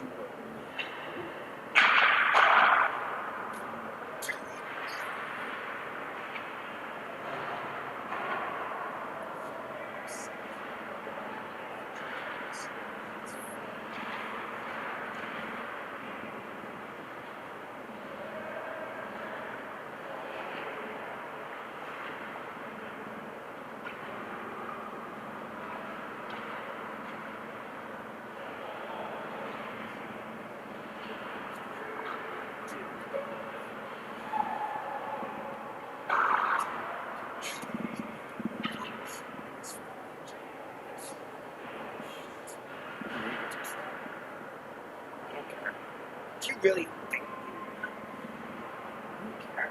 Do you really think you don't care?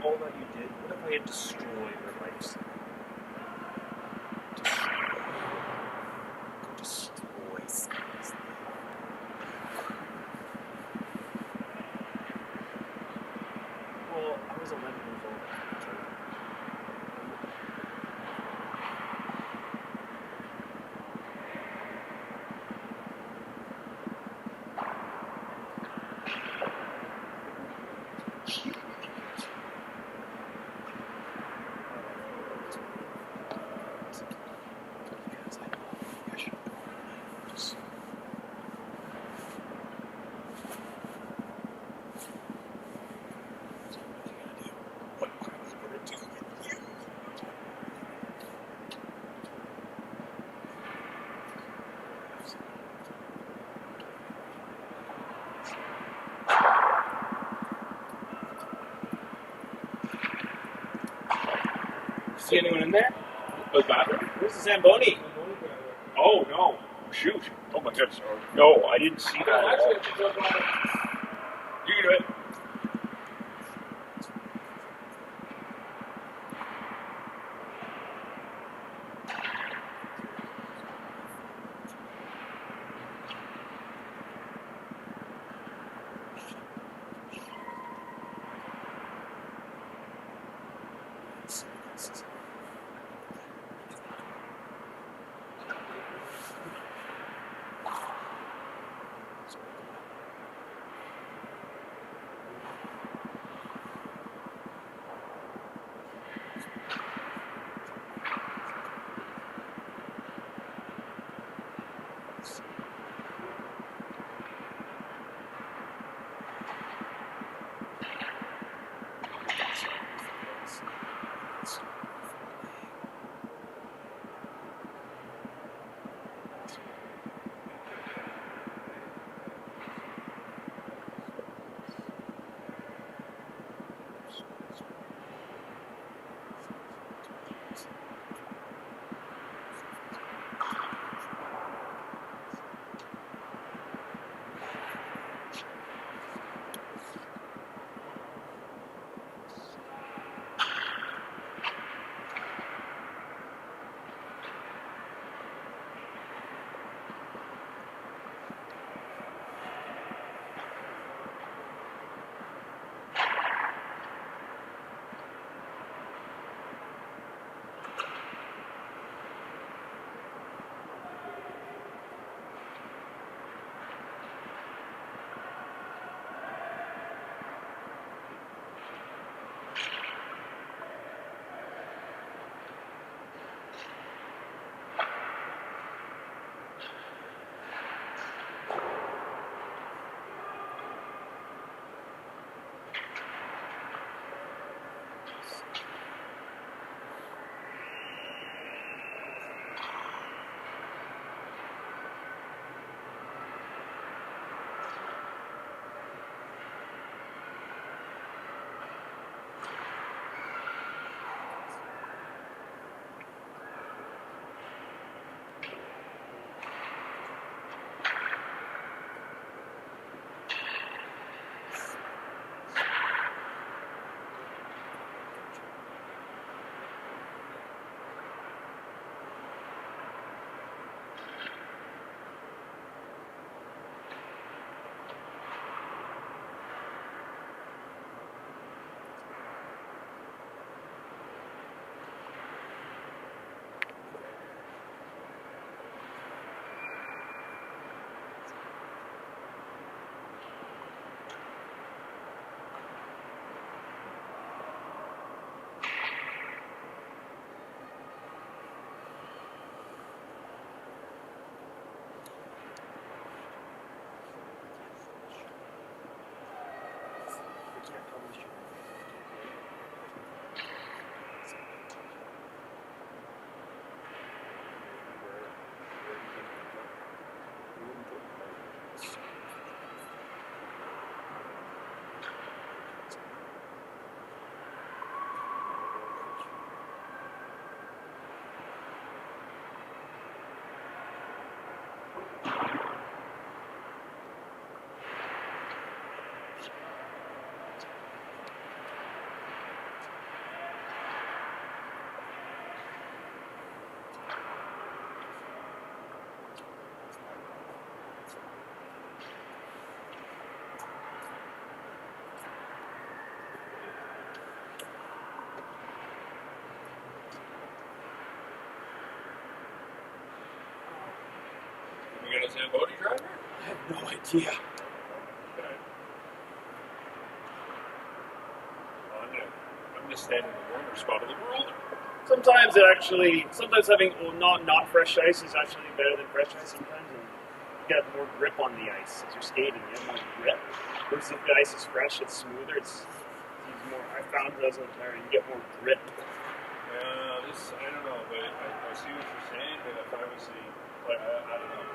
All that you did, what if I had destroyed your life? Destroy something. Well, I was 11 years old. See anyone in there? Oh, bathroom? Where's the Zamboni? Oh, no. Shoot. Oh, my goodness. No, I didn't see that. Actually, You can do it. got a Zamboni driver? I have no idea. Okay. I'm gonna stand in the warmer spot of the world. Sometimes having not fresh ice is actually better than fresh ice sometimes, and you get more grip on the ice as you're skating. You have more grip. Versus if the ice is fresh, it's smoother. It's more. I found that as a player, you get more grip. I don't know, but I see what you're saying, but if I was I don't know.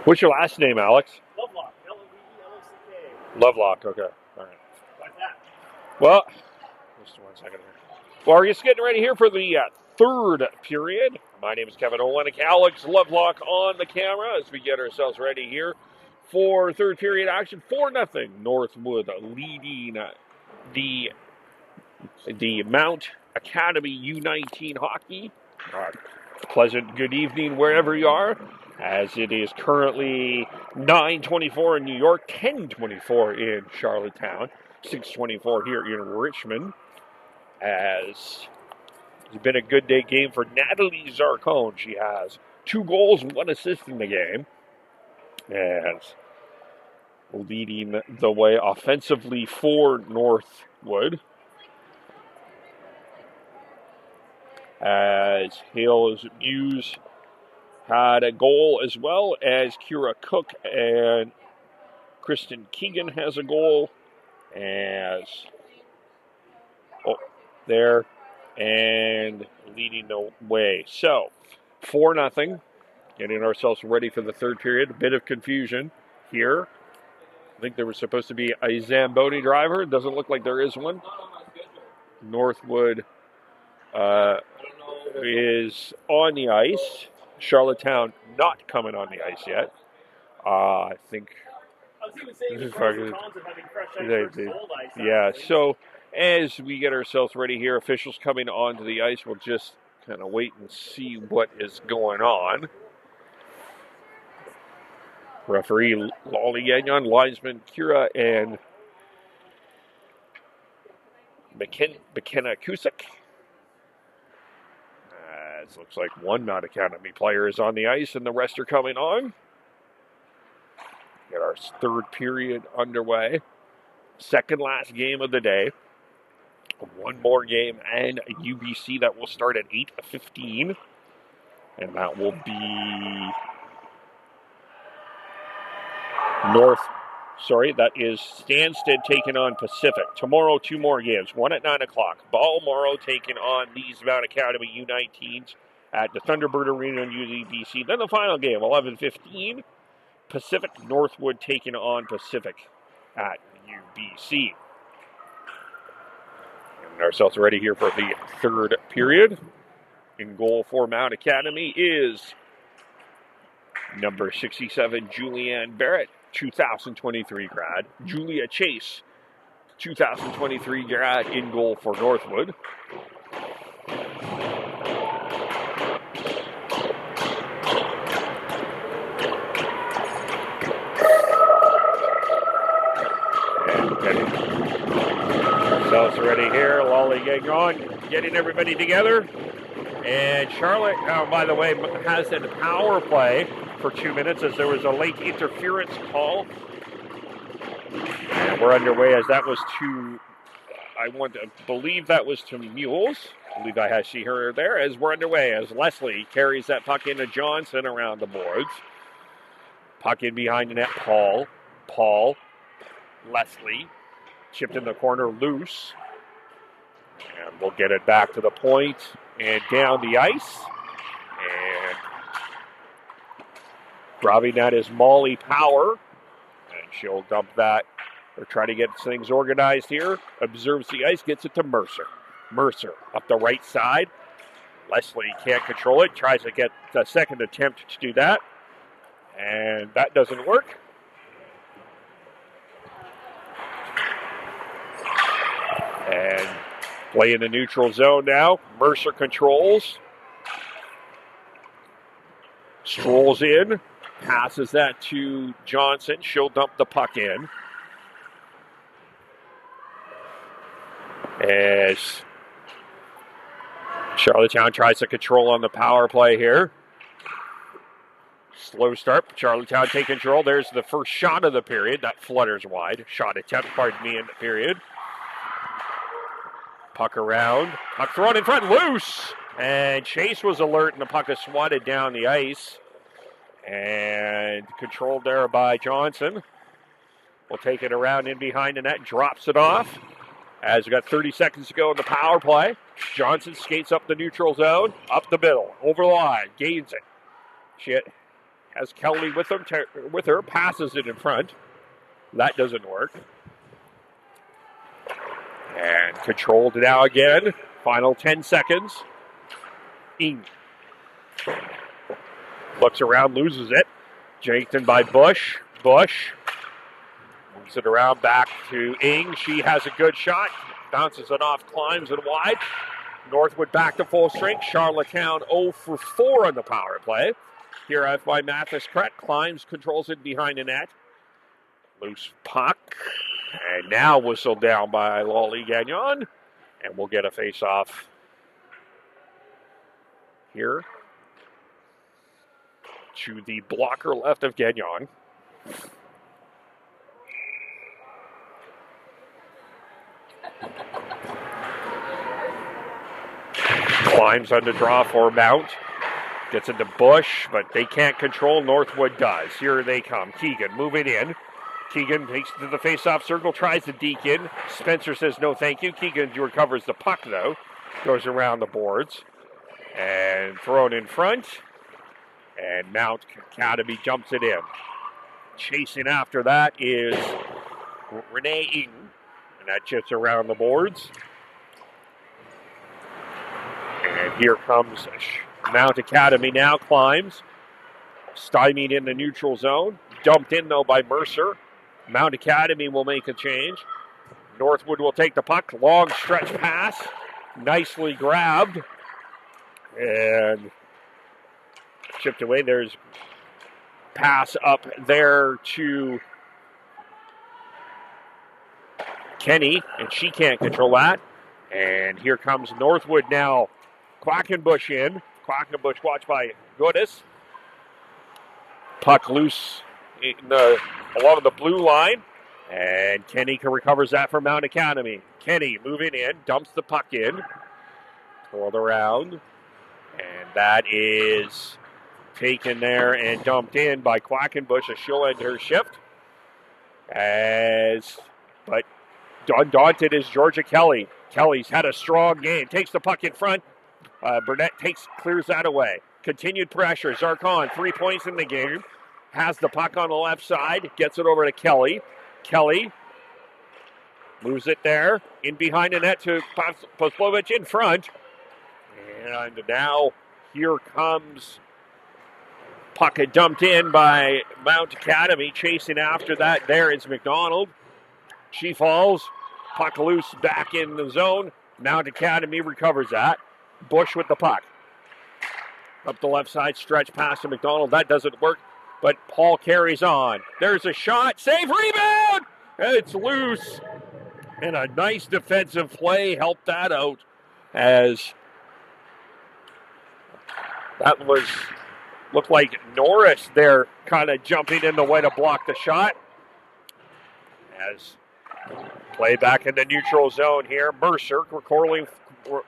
What's your last name, Alex? Lovelock. Lovelock. Lovelock. Okay. All right. Like that. Well, just 1 second here. Well, we're just getting ready here for the third period. My name is Kevin Olenek. Alex Lovelock on the camera as we get ourselves ready here for third period action. 4-0. Northwood leading the Mount Academy U19 hockey. Pleasant good evening wherever you are, as it is currently 9:24 in New York, 10:24 in Charlottetown, 6:24 here in Richmond, as it's been a good day game for Natalie Zarcone. She has 2 goals, 1 assist in the game, as leading the way offensively for Northwood, as Hales Muse had a goal, as well as Kira Cook, and Kristen Keegan has a goal, as there, and leading the way. So 4-0, getting ourselves ready for the third period. A bit of confusion here I think there was supposed to be a Zamboni driver. It doesn't look like there is one. Northwood is on the ice. Charlottetown not coming on the ice yet. I think. I was even saying This is the pros fucking- and cons of having fresh ice they- versus old ice. Yeah, actually. so as we get ourselves ready here, officials coming onto the ice, we'll just kind of wait and see what is going on. Referee Lolly Gagnon, linesman Kira, and McKenna Cusick. It looks like one Mount Academy player is on the ice and the rest are coming on. Get our third period underway. Second last game of the day. One more game and a UBC that will start at 8:15. And that will be that is Stansted taking on Pacific. Tomorrow, two more games. One at 9 o'clock. Balmoral taking on these Mount Academy U19s at the Thunderbird Arena in UBC. Then the final game, 11:15. Pacific Northwood taking on Pacific at UBC. And ourselves ready here for the third period. In goal for Mount Academy is number 67, Julianne Barrett, 2023 grad. Julia Chase, 2023 grad, in goal for Northwood. And getting ourselves ready here. Lolly Gagnon getting everybody together. And Charlotte, by the way, has a power play for 2 minutes as there was a late interference call. And we're underway as that was to, I want to believe that was to Mules. I believe I see her there as we're underway as Leslie carries that puck into Johnson around the boards. Puck in behind the net, Paul, Leslie, chipped in the corner, loose. And we'll get it back to the point and down the ice. And driving that is Molly Power. And she'll dump that or try to get things organized here. Observes the ice, gets it to Mercer. Mercer up the right side. Leslie can't control it. Tries to get the second attempt to do that. And that doesn't work. And play in the neutral zone now. Mercer controls. Strolls in. Passes that to Johnson. She'll dump the puck in. As Charlottetown tries to control on the power play here. Slow start. Charlottetown take control. There's the first shot of the period. That flutters wide. Shot attempt, in the period. Puck around. Puck thrown in front. Loose. And Chase was alert and the puck is swatted down the ice. And controlled there by Johnson. We'll take it around in behind the net. Drops it off. As we got 30 seconds to go in the power play. Johnson skates up the neutral zone. Up the middle. Over the line. Gains it. She has Kelly with her. Passes it in front. That doesn't work. And controlled now again. Final 10 seconds. Ing. Looks around, loses it. Jankton by Bush. Bush. Moves it around back to Ing. She has a good shot. Bounces it off, climbs it wide. Northwood back to full strength. Charlottetown 0 for 4 on the power play. Here out by Mathis Kret. Climbs, controls it behind the net. Loose puck. And now whistled down by Lolly Gagnon. And we'll get a face-off here to the blocker left of Gagnon. Climbs on the draw for Mount. Gets into Bush, but they can't control. Northwood does. Here they come. Keegan moving in. Keegan takes to the face-off circle, tries to deke in. Spencer says no thank you. Keegan recovers the puck, though. Goes around the boards. And thrown in front. And Mount Academy jumps it in. Chasing after that is Renee Eaton. And that chips around the boards. And here comes Mount Academy now, climbs. Stymied in the neutral zone. Dumped in, though, by Mercer. Mount Academy will make a change. Northwood will take the puck. Long stretch pass. Nicely grabbed. And chipped away. There's pass up there to Kenny, and she can't control that. And here comes Northwood now. Quackenbush in. Quackenbush watched by Goodis. Puck loose along the blue line. And Kenny recovers that from Mount Academy. Kenny moving in, dumps the puck in. Twirled around. And that is taken there and dumped in by Quackenbush as she'll end her shift. But undaunted is Georgia Kelly. Kelly's had a strong game. Takes the puck in front. Burnett clears that away. Continued pressure. Zarkon, 3 points in the game. Has the puck on the left side. Gets it over to Kelly. Kelly moves it there. In behind the net to Poslovich in front. And now here comes puck dumped in by Mount Academy. Chasing after that there is McDonald. She falls. Puck loose back in the zone. Mount Academy recovers that. Bush with the puck. Up the left side, stretch pass to McDonald. That doesn't work, but Paul carries on. There's a shot. Save, rebound! It's loose. And a nice defensive play helped that out as that looked like Norris there kind of jumping in the way to block the shot. As play back in the neutral zone here. Mercer recalling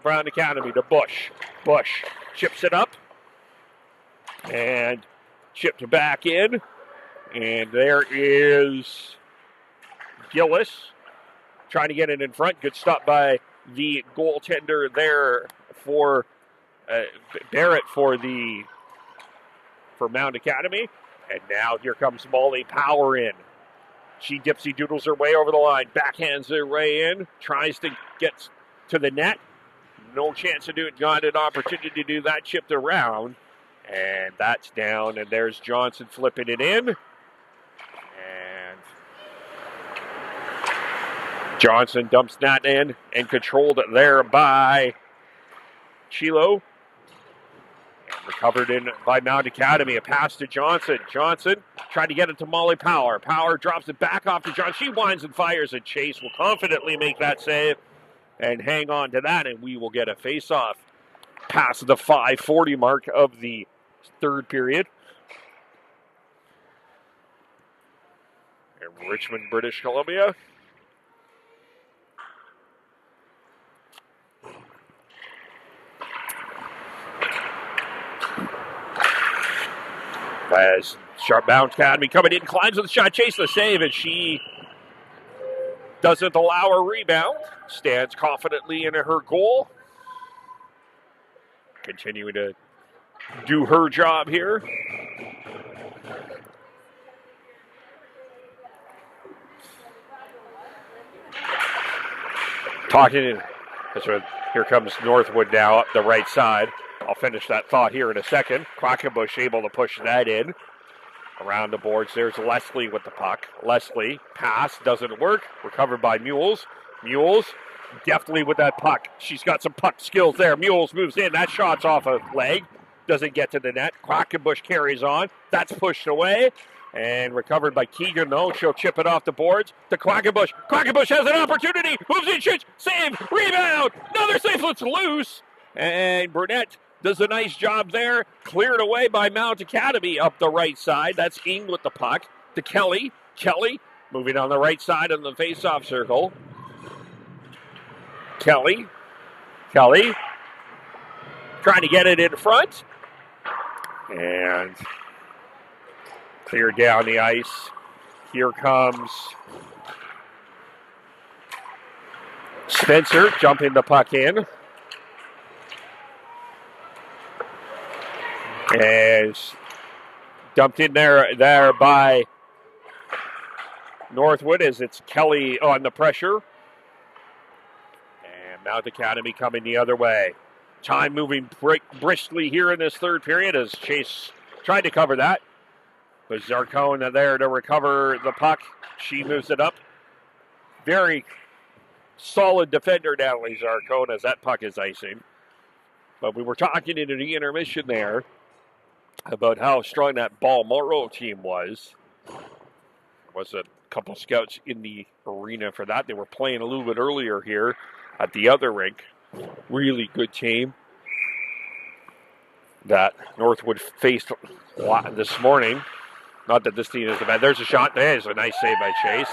Brown Academy to Bush. Bush chips it up and chipped back in. And there is Gillis trying to get it in front. Good stop by the goaltender there for Barrett for Mount Academy. And now here comes Molly Power in. She dipsy doodles her way over the line. Backhands her way in. Tries to get to the net. No chance to do it. Got an opportunity to do that. Chipped around. And that's down. And there's Johnson flipping it in. And Johnson dumps that in and controlled it there by Chilo. Recovered in by Mount Academy. A pass to Johnson. Johnson trying to get it to Molly Power. Power drops it back off to Johnson. She winds and fires, and Chase will confidently make that save and hang on to that, and we will get a face-off past the 5:40 mark of the third period. In Richmond, British Columbia. As Sharp Mount Academy coming in, climbs with the shot, chases the save, and she doesn't allow a rebound. Stands confidently in her goal. Continuing to do her job here. Here comes Northwood now up the right side. I'll finish that thought here in a second. Quackenbush able to push that in. Around the boards, there's Leslie with the puck. Leslie, pass, doesn't work. Recovered by Mules. Mules, deftly with that puck. She's got some puck skills there. Mules moves in. That shot's off a leg. Doesn't get to the net. Quackenbush carries on. That's pushed away. And recovered by Keegan, though. She'll chip it off the boards to Quackenbush. Quackenbush has an opportunity. Moves in, shoots, save, rebound. Another save, it's loose. And Burnett does a nice job there. Cleared away by Mount Academy up the right side. That's Ing with the puck to Kelly. Kelly moving on the right side in the face-off circle. Kelly trying to get it in front. And cleared down the ice. Here comes Spencer jumping the puck in. As dumped in there by Northwood as it's Kelly on the pressure. And Mount Academy coming the other way. Time moving briskly here in this third period as Chase tried to cover that. But Zarcone there to recover the puck. She moves it up. Very solid defender, Natalie Zarcone, as that puck is icing. But we were talking in the intermission there about how strong that Balmoral team was. There was a couple scouts in the arena for that. They were playing a little bit earlier here at the other rink. Really good team that Northwood faced this morning. Not that this team is the bad. There's a shot. There's a nice save by Chase.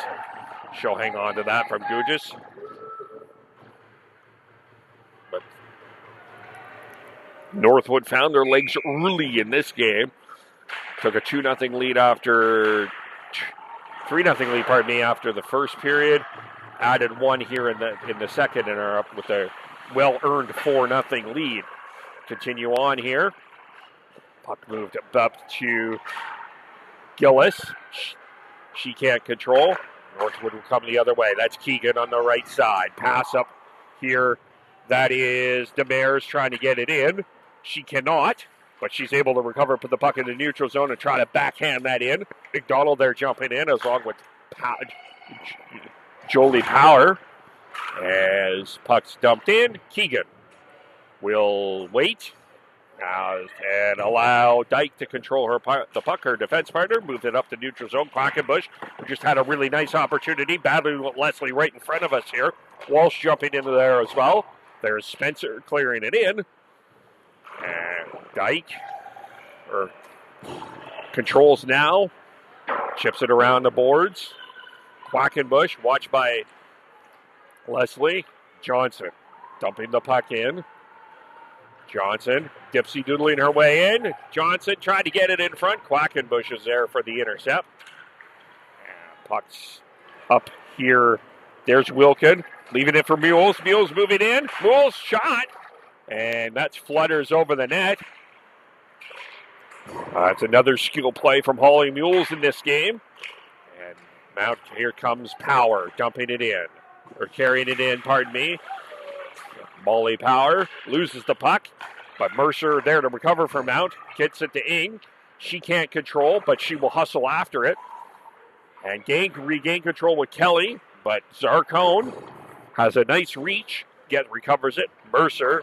She'll hang on to that from Gugis. But Northwood found their legs early in this game. Took a 2-0 lead after 3-0 lead, pardon me, after the first period. Added one here in the second and are up with a well-earned 4-0 lead. Continue on here. Puck moved up to Gillis. She can't control. Northwood will come the other way. That's Keegan on the right side. Pass up here. That is Demers trying to get it in. She cannot, but she's able to recover, put the puck in the neutral zone and try to backhand that in. McDonald there jumping in along with Jolie Power. As puck's dumped in, Keegan will wait and allow Dyke to control the puck. Her defense partner moved it up to neutral zone. Quackenbush, who just had a really nice opportunity, battling with Leslie right in front of us here. Walsh jumping into there as well. There's Spencer clearing it in. And Dyke controls now. Chips it around the boards. Quackenbush, watched by Leslie. Johnson dumping the puck in. Johnson, dipsy doodling her way in. Johnson tried to get it in front. Quackenbush is there for the intercept. And puck's up here. There's Wilkin, leaving it for Mules. Mules moving in. Mules shot. And that's flutters over the net. It's another skill play from Holly Mules in this game. And here comes Power, dumping it in. Or carrying it in, pardon me. Molly Power loses the puck, but Mercer there to recover for Mount. Gets it to Ing. She can't control, but she will hustle after it. And regain control with Kelly, but Zarcone has a nice reach. Recovers it. Mercer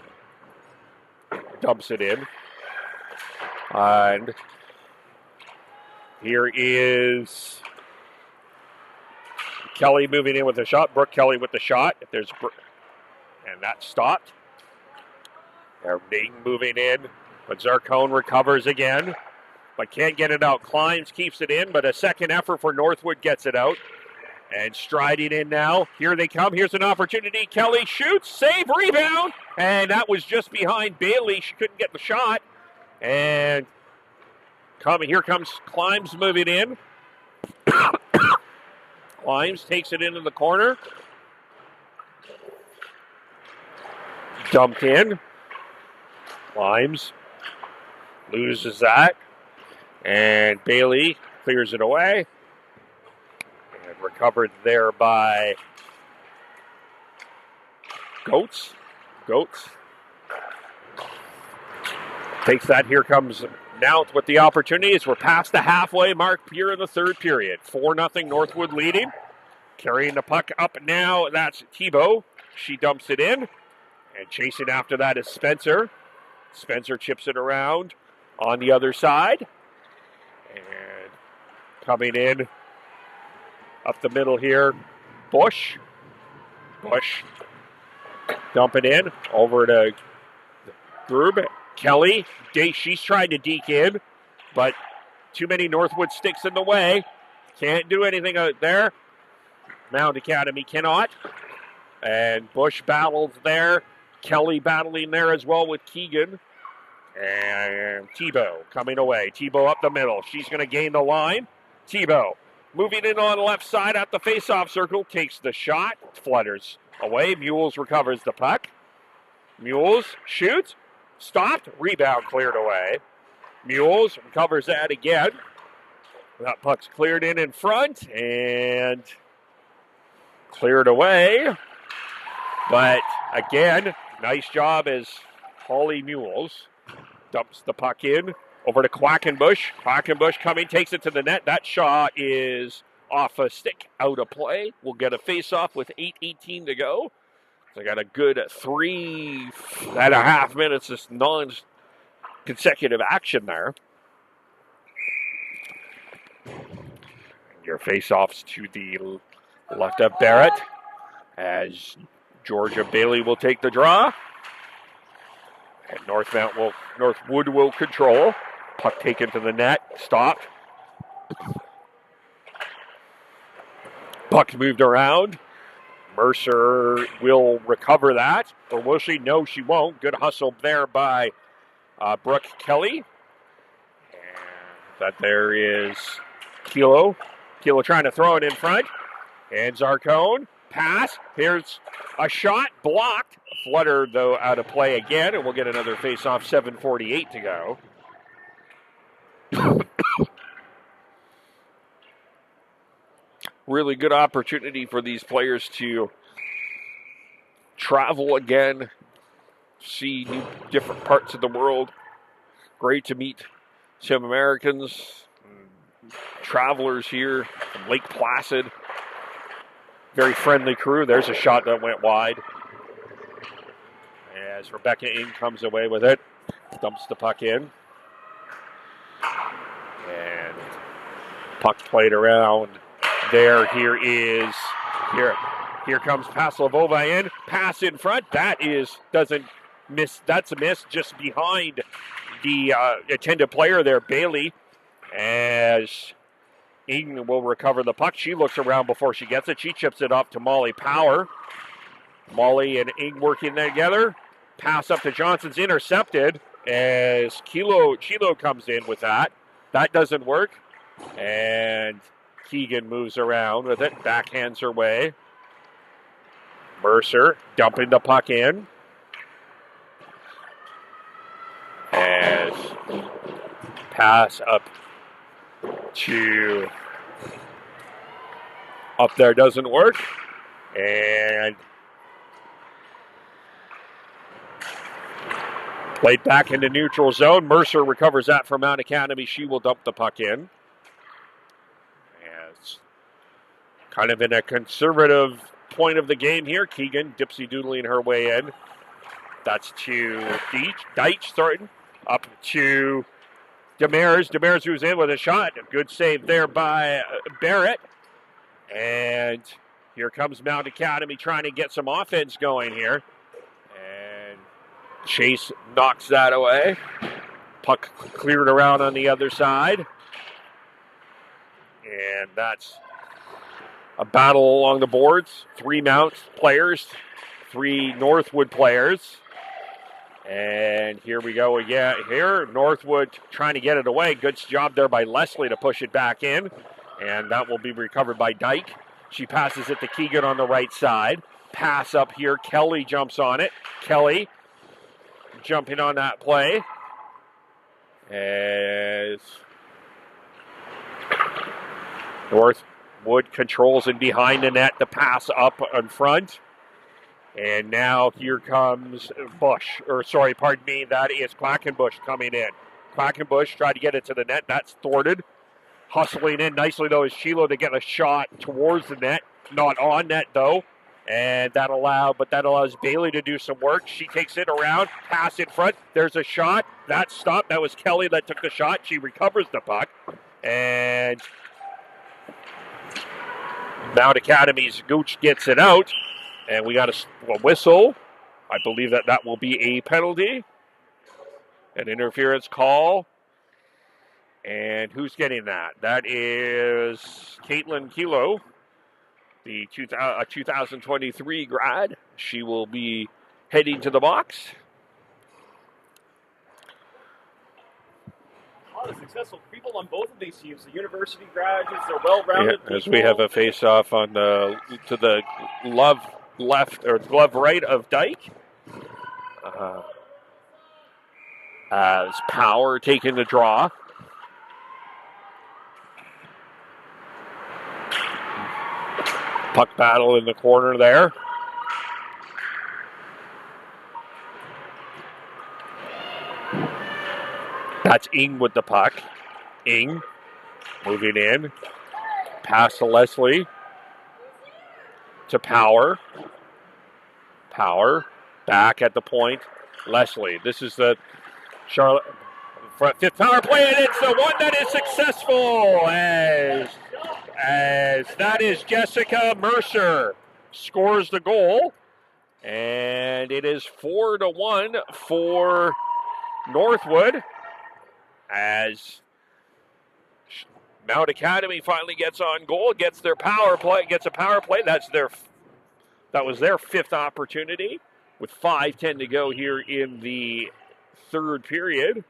dumps it in. And here is Kelly moving in with the shot. Brooke Kelly with the shot. And that stopped. Ning moving in, but Zarcone recovers again, but can't get it out. Climbs keeps it in, but a second effort for Northwood gets it out. And striding in now. Here they come. Here's an opportunity. Kelly shoots, save, rebound, and that was just behind Bailey. She couldn't get the shot. And here comes Climbs moving in. Climbs takes it into the corner. Dumped in. Climbs. Loses that. And Bailey clears it away. And recovered there by Goats. Takes that. Here comes Mount with the opportunities. We're past the halfway mark here in the third period. 4-0 Northwood leading. Carrying the puck up now. That's Thibault. She dumps it in. And chasing after that is Spencer. Spencer chips it around on the other side. And coming in up the middle here, Bush. Dumping in over to Grub. Kelly, she's trying to deke in, but too many Northwood sticks in the way. Can't do anything out there. Mount Academy cannot. And Bush battles there. Kelly battling there as well with Keegan. And Thibault coming away. Thibault up the middle. She's going to gain the line. Thibault moving in on the left side at the face-off circle. Takes the shot. Flutters away. Mules recovers the puck. Mules shoots. Stopped. Rebound cleared away. Mules recovers that again. That puck's cleared in front and cleared away. But again, nice job as Holly Mules dumps the puck in over to Quackenbush. Quackenbush coming, takes it to the net. That shot is off a stick, out of play. We'll get a face-off with 8:18 to go. So I got a good 3.5 minutes of non-consecutive action there. Your face-offs to the left of Barrett as Georgia Bailey will take the draw. And Northwood will control. Puck taken to the net. Stopped. Puck moved around. Mercer will recover that. Or will she? No, she won't. Good hustle there by Brooke Kelly. And that there is Kilo. Kilo trying to throw it in front. And Zarcone. Pass. Here's a shot. Blocked. Flutter, though, out of play again. And we'll get another face-off. 7:48 to go. Really good opportunity for these players to travel again, see different parts of the world. Great to meet some Americans, travelers here from Lake Placid. Very friendly crew. There's a shot that went wide. As Rebecca Ng comes away with it, dumps the puck in. And puck played around. Here comes Paslavova in. Pass in front. Doesn't miss. That's a miss just behind the attended player there, Bailey. As Ing will recover the puck. She looks around before she gets it. She chips it off to Molly Power. Molly and Ing working together. Pass up to Johnson's intercepted as Chilo comes in with that. That doesn't work. And Keegan moves around with it, backhands her way. Mercer dumping the puck in. As pass up there doesn't work. And played back into neutral zone. Mercer recovers that from Mount Academy. She will dump the puck in. Kind of in a conservative point of the game here. Keegan dipsy-doodling her way in. That's to Deitch starting. Up to Demers. Demers who's in with a shot. A good save there by Barrett. And here comes Mount Academy trying to get some offense going here. And Chase knocks that away. Puck cleared around on the other side. And that's a battle along the boards. 3 Mount players, 3 Northwood players. And here we go again. Here, Northwood trying to get it away. Good job there by Leslie to push it back in. And that will be recovered by Dyke. She passes it to Keegan on the right side. Pass up here. Kelly jumps on it. Kelly jumping on that play. As Northwood controls and behind the net. The pass up in front. And now here comes that is Quackenbush coming in. Quackenbush tried to get it to the net. That's thwarted. Hustling in nicely, though, is Sheila to get a shot towards the net. Not on net, though. And that allows Bailey to do some work. She takes it around. Pass in front. There's a shot. That stopped. That was Kelly that took the shot. She recovers the puck. And Mount Academy's Gooch gets it out. And we got a whistle. I believe that will be a penalty. An interference call. And who's getting that? That is Caitlin Kilo, the 2023 grad. She will be heading to the box. A lot of successful people on both of these teams. The university graduates, they're well-rounded. Yeah, as we have a face-off on to the glove left or glove right of Dyke. As Power taking the draw. Puck battle in the corner there. That's Ing with the puck. Ing moving in. Pass to Leslie. To Power. Power. Back at the point. Leslie. This is the Charlotte front fifth power play, and it's the one that is successful as that is Jessica Mercer scores the goal, and it is 4-1 for Northwood as Mount Academy finally gets on goal, gets a power play. That was their fifth opportunity with 5:10 to go here in the third period.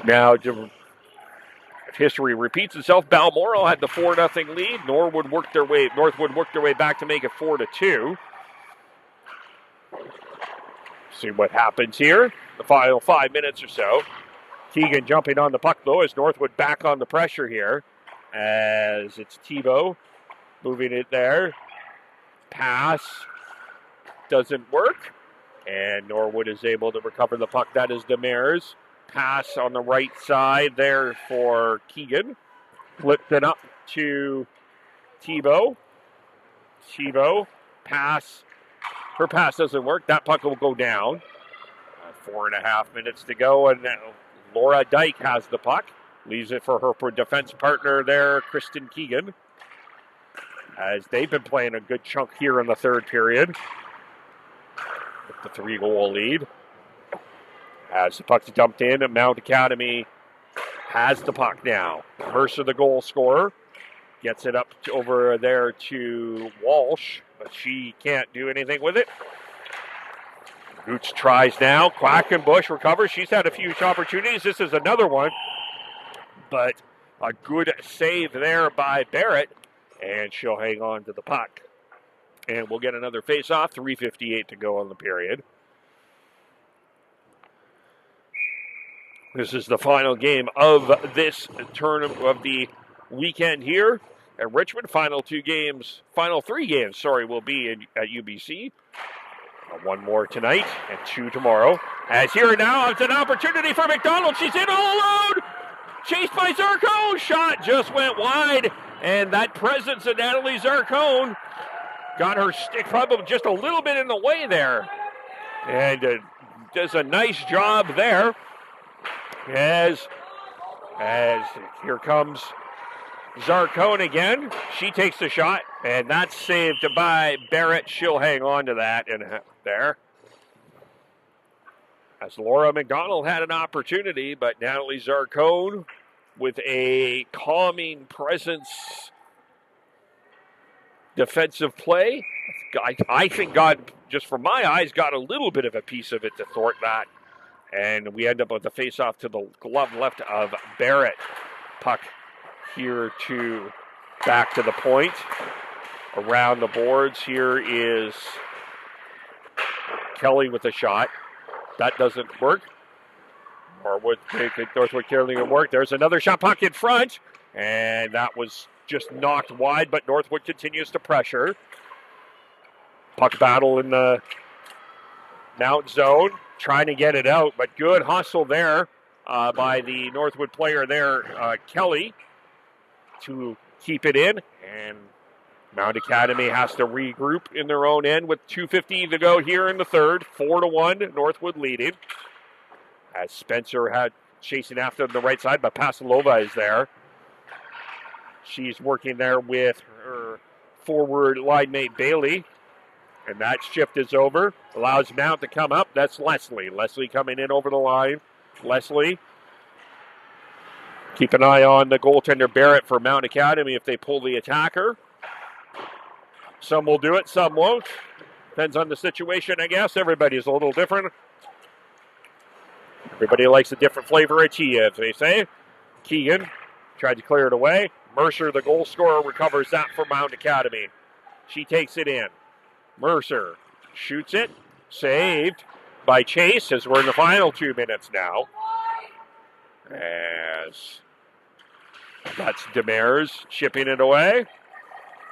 Now, if history repeats itself, Balmoral had the 4-0 lead. Northwood worked their way back to make it 4-2. See what happens here. The final 5 minutes or so. Keegan jumping on the puck, though, as Northwood back on the pressure here. As it's Tebow moving it there. Pass doesn't work. And Norwood is able to recover the puck. That is Demers. Pass on the right side there for Keegan. Flipped it up to Tebow. Tebow. Pass. Her pass doesn't work. That puck will go down. 4.5 minutes to go. And Laura Dyke has the puck. Leaves it for her defense partner there, Kristen Keegan. As they've been playing a good chunk here in the third period. With the 3-goal lead. As the puck's dumped in, Mount Academy has the puck now. Mercer, the goal scorer, gets it up over there to Walsh, but she can't do anything with it. Gooch tries now. Quackenbush recovers. She's had a few opportunities. This is another one, but a good save there by Barrett, and she'll hang on to the puck. And we'll get another face-off. 3:58 to go on the period. This is the final game of this tournament of the weekend here at Richmond. Final 3 games, will be at UBC. One more tonight and 2 tomorrow. As here now, it's an opportunity for McDonald. She's in all alone. Chased by Zarcone. Shot just went wide. And that presence of Natalie Zarcone got her stick probably just a little bit in the way there. And does a nice job there. As here comes Zarcone again. She takes the shot, and that's saved by Barrett. She'll hang on to that and there. As Laura McDonald had an opportunity, but Natalie Zarcone with a calming presence, defensive play. I think God, just from my eyes, got a little bit of a piece of it to thwart that. And we end up with the face-off to the glove left of Barrett. Puck here to back to the point. Around the boards here is Kelly with a shot. That doesn't work. Northwood Carolina work. There's another shot, puck in front. And that was just knocked wide, but Northwood continues to pressure. Puck battle in the Mount zone. Trying to get it out, but good hustle there by the Northwood player there, Kelly, to keep it in. And Mount Academy has to regroup in their own end with 2:50 to go here in the third. 4-1, Northwood leading. As Spencer had chasing after them on the right side, but Pasilova is there. She's working there with her forward line mate Bailey. And that shift is over. Allows Mount to come up. That's Leslie. Leslie coming in over the line. Leslie. Keep an eye on the goaltender Barrett for Mount Academy if they pull the attacker. Some will do it, some won't. Depends on the situation, I guess. Everybody's a little different. Everybody likes a different flavor of tea, as they say. Keegan tried to clear it away. Mercer, the goal scorer, recovers that for Mount Academy. She takes it in. Mercer shoots it. Saved by Chase as we're in the final 2 minutes now. As that's Demers chipping it away.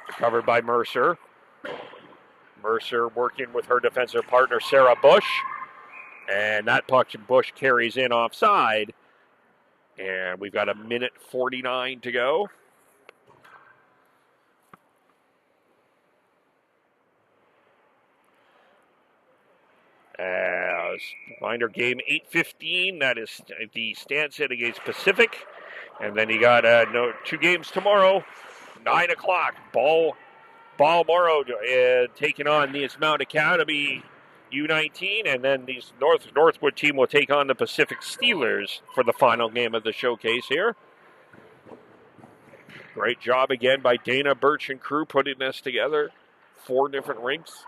Covered by Mercer. Mercer working with her defensive partner, Sarah Bush. And that puck Bush carries in offside. And we've got 1:49 to go. As reminder, game 8:15. That is the Stansted against Pacific. And then you got 2 games tomorrow, 9 o'clock. Balmoral taking on the Mount Academy U19, and then the Northwood team will take on the Pacific Steelers for the final game of the showcase here. Great job again by Dana Birch and crew putting this together. 4 different rinks.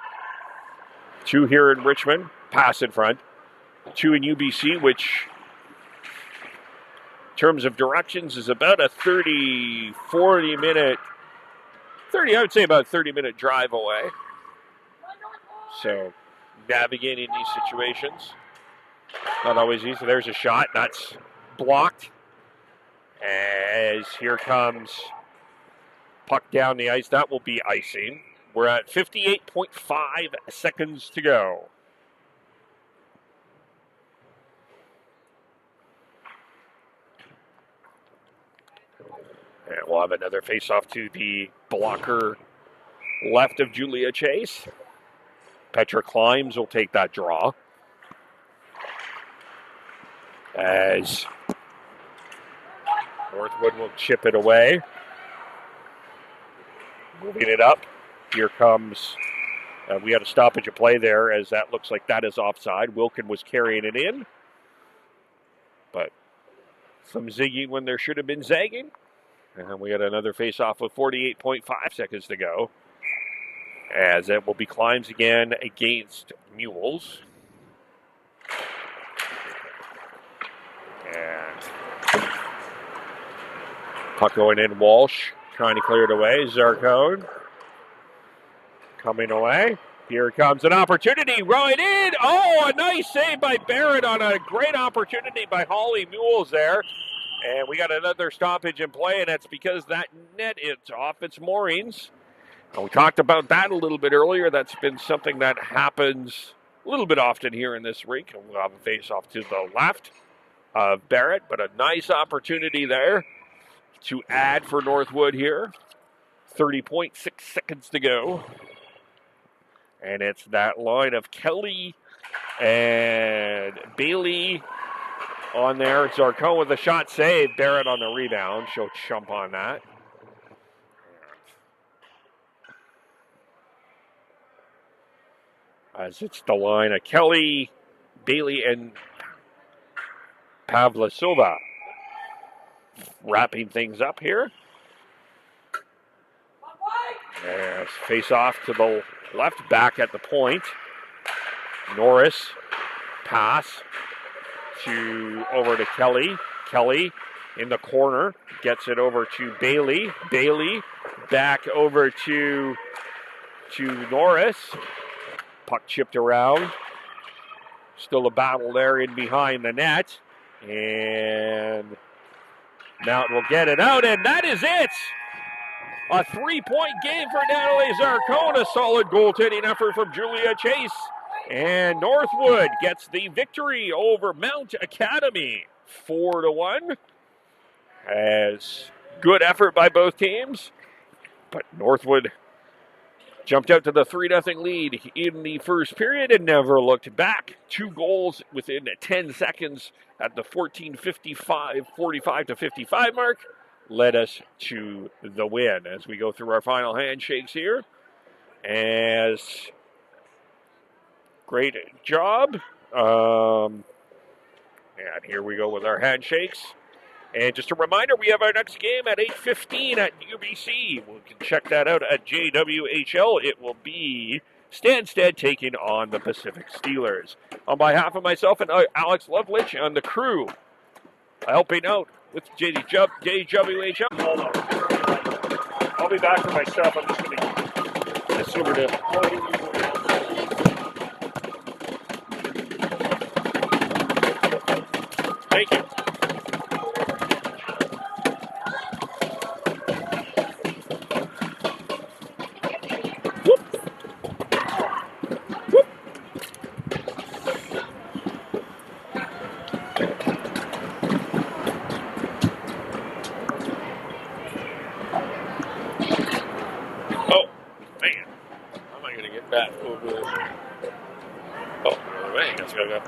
2 here in Richmond, pass in front. 2 in UBC, which in terms of directions is about a 40 minute, I would say about 30-minute drive away. So navigating these situations, not always easy. There's a shot, that's blocked. As here comes puck down the ice, that will be icing. We're at 58.5 seconds to go. And we'll have another face-off to the blocker left of Julia Chase. Petra Climbs will take that draw. As Northwood will chip it away. Moving it up. Here comes, we had a stoppage of play there, as that looks like that is offside. Wilkin was carrying it in. But some zigging when there should have been zagging. And we got another face-off with 48.5 seconds to go. As it will be Climbs again against Mules. And puck going in, Walsh trying to clear it away. Zarcone coming away. Here comes an opportunity, right in. Oh, a nice save by Barrett on a great opportunity by Holly Mules there. And we got another stoppage in play, and that's because that net is off its moorings. And we talked about that a little bit earlier. That's been something that happens a little bit often here in this rink. And we'll have a face-off to the left of Barrett, but a nice opportunity there to add for Northwood here. 30.6 seconds to go. And it's that line of Kelly and Bailey on there. Zarcone with a shot save. Barrett on the rebound. She'll chump on that. As it's the line of Kelly, Bailey, and Pavlasova wrapping things up here. As face off to the left, back at the point. Norris pass over to Kelly. Kelly in the corner gets it over to Bailey. Bailey back over to Norris. Puck chipped around. Still a battle there in behind the net. And Mount will get it out, and that is it. A 3-point game for Natalie Zarcone. A solid goaltending effort from Julia Chase. And Northwood gets the victory over Mount Academy, 4-1. As good effort by both teams. But Northwood jumped out to the 3-0 lead in the first period and never looked back. 2 goals within 10 seconds at the 45 to 55 mark led us to the win. As we go through our final handshakes here. As great job. And here we go with our handshakes. And just a reminder, we have our next game at 8:15 at UBC. You can check that out at JWHL. It will be Stansted taking on the Pacific Steelers. On behalf of myself and Alex Lovelich and the crew, helping out with JWHL. Hold on. I'll be back for my stuff. I'm just going to It's over to Thank you.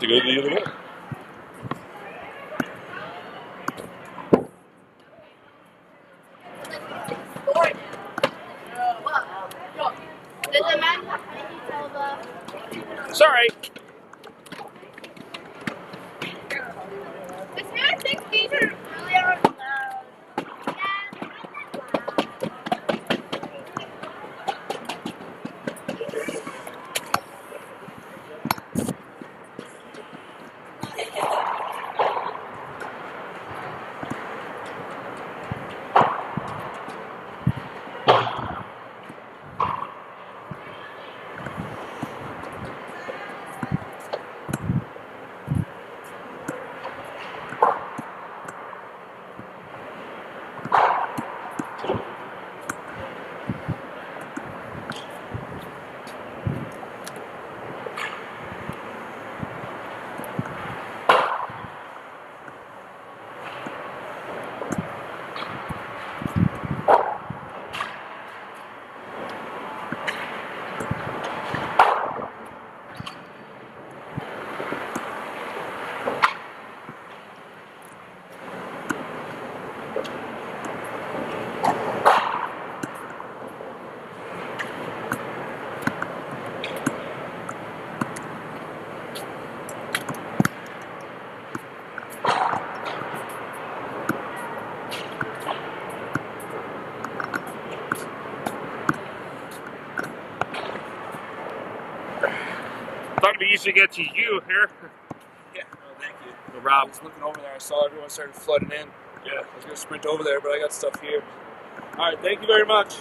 to go to the other one. Did the man behind you tell the... Sorry. This man thinks these are really loud. Thought it'd be easy to get to you here. Yeah, no, thank you. No I problem. was looking over there. I saw everyone started flooding in. Yeah. I was going to sprint over there, but I got stuff here. All right, thank you very much.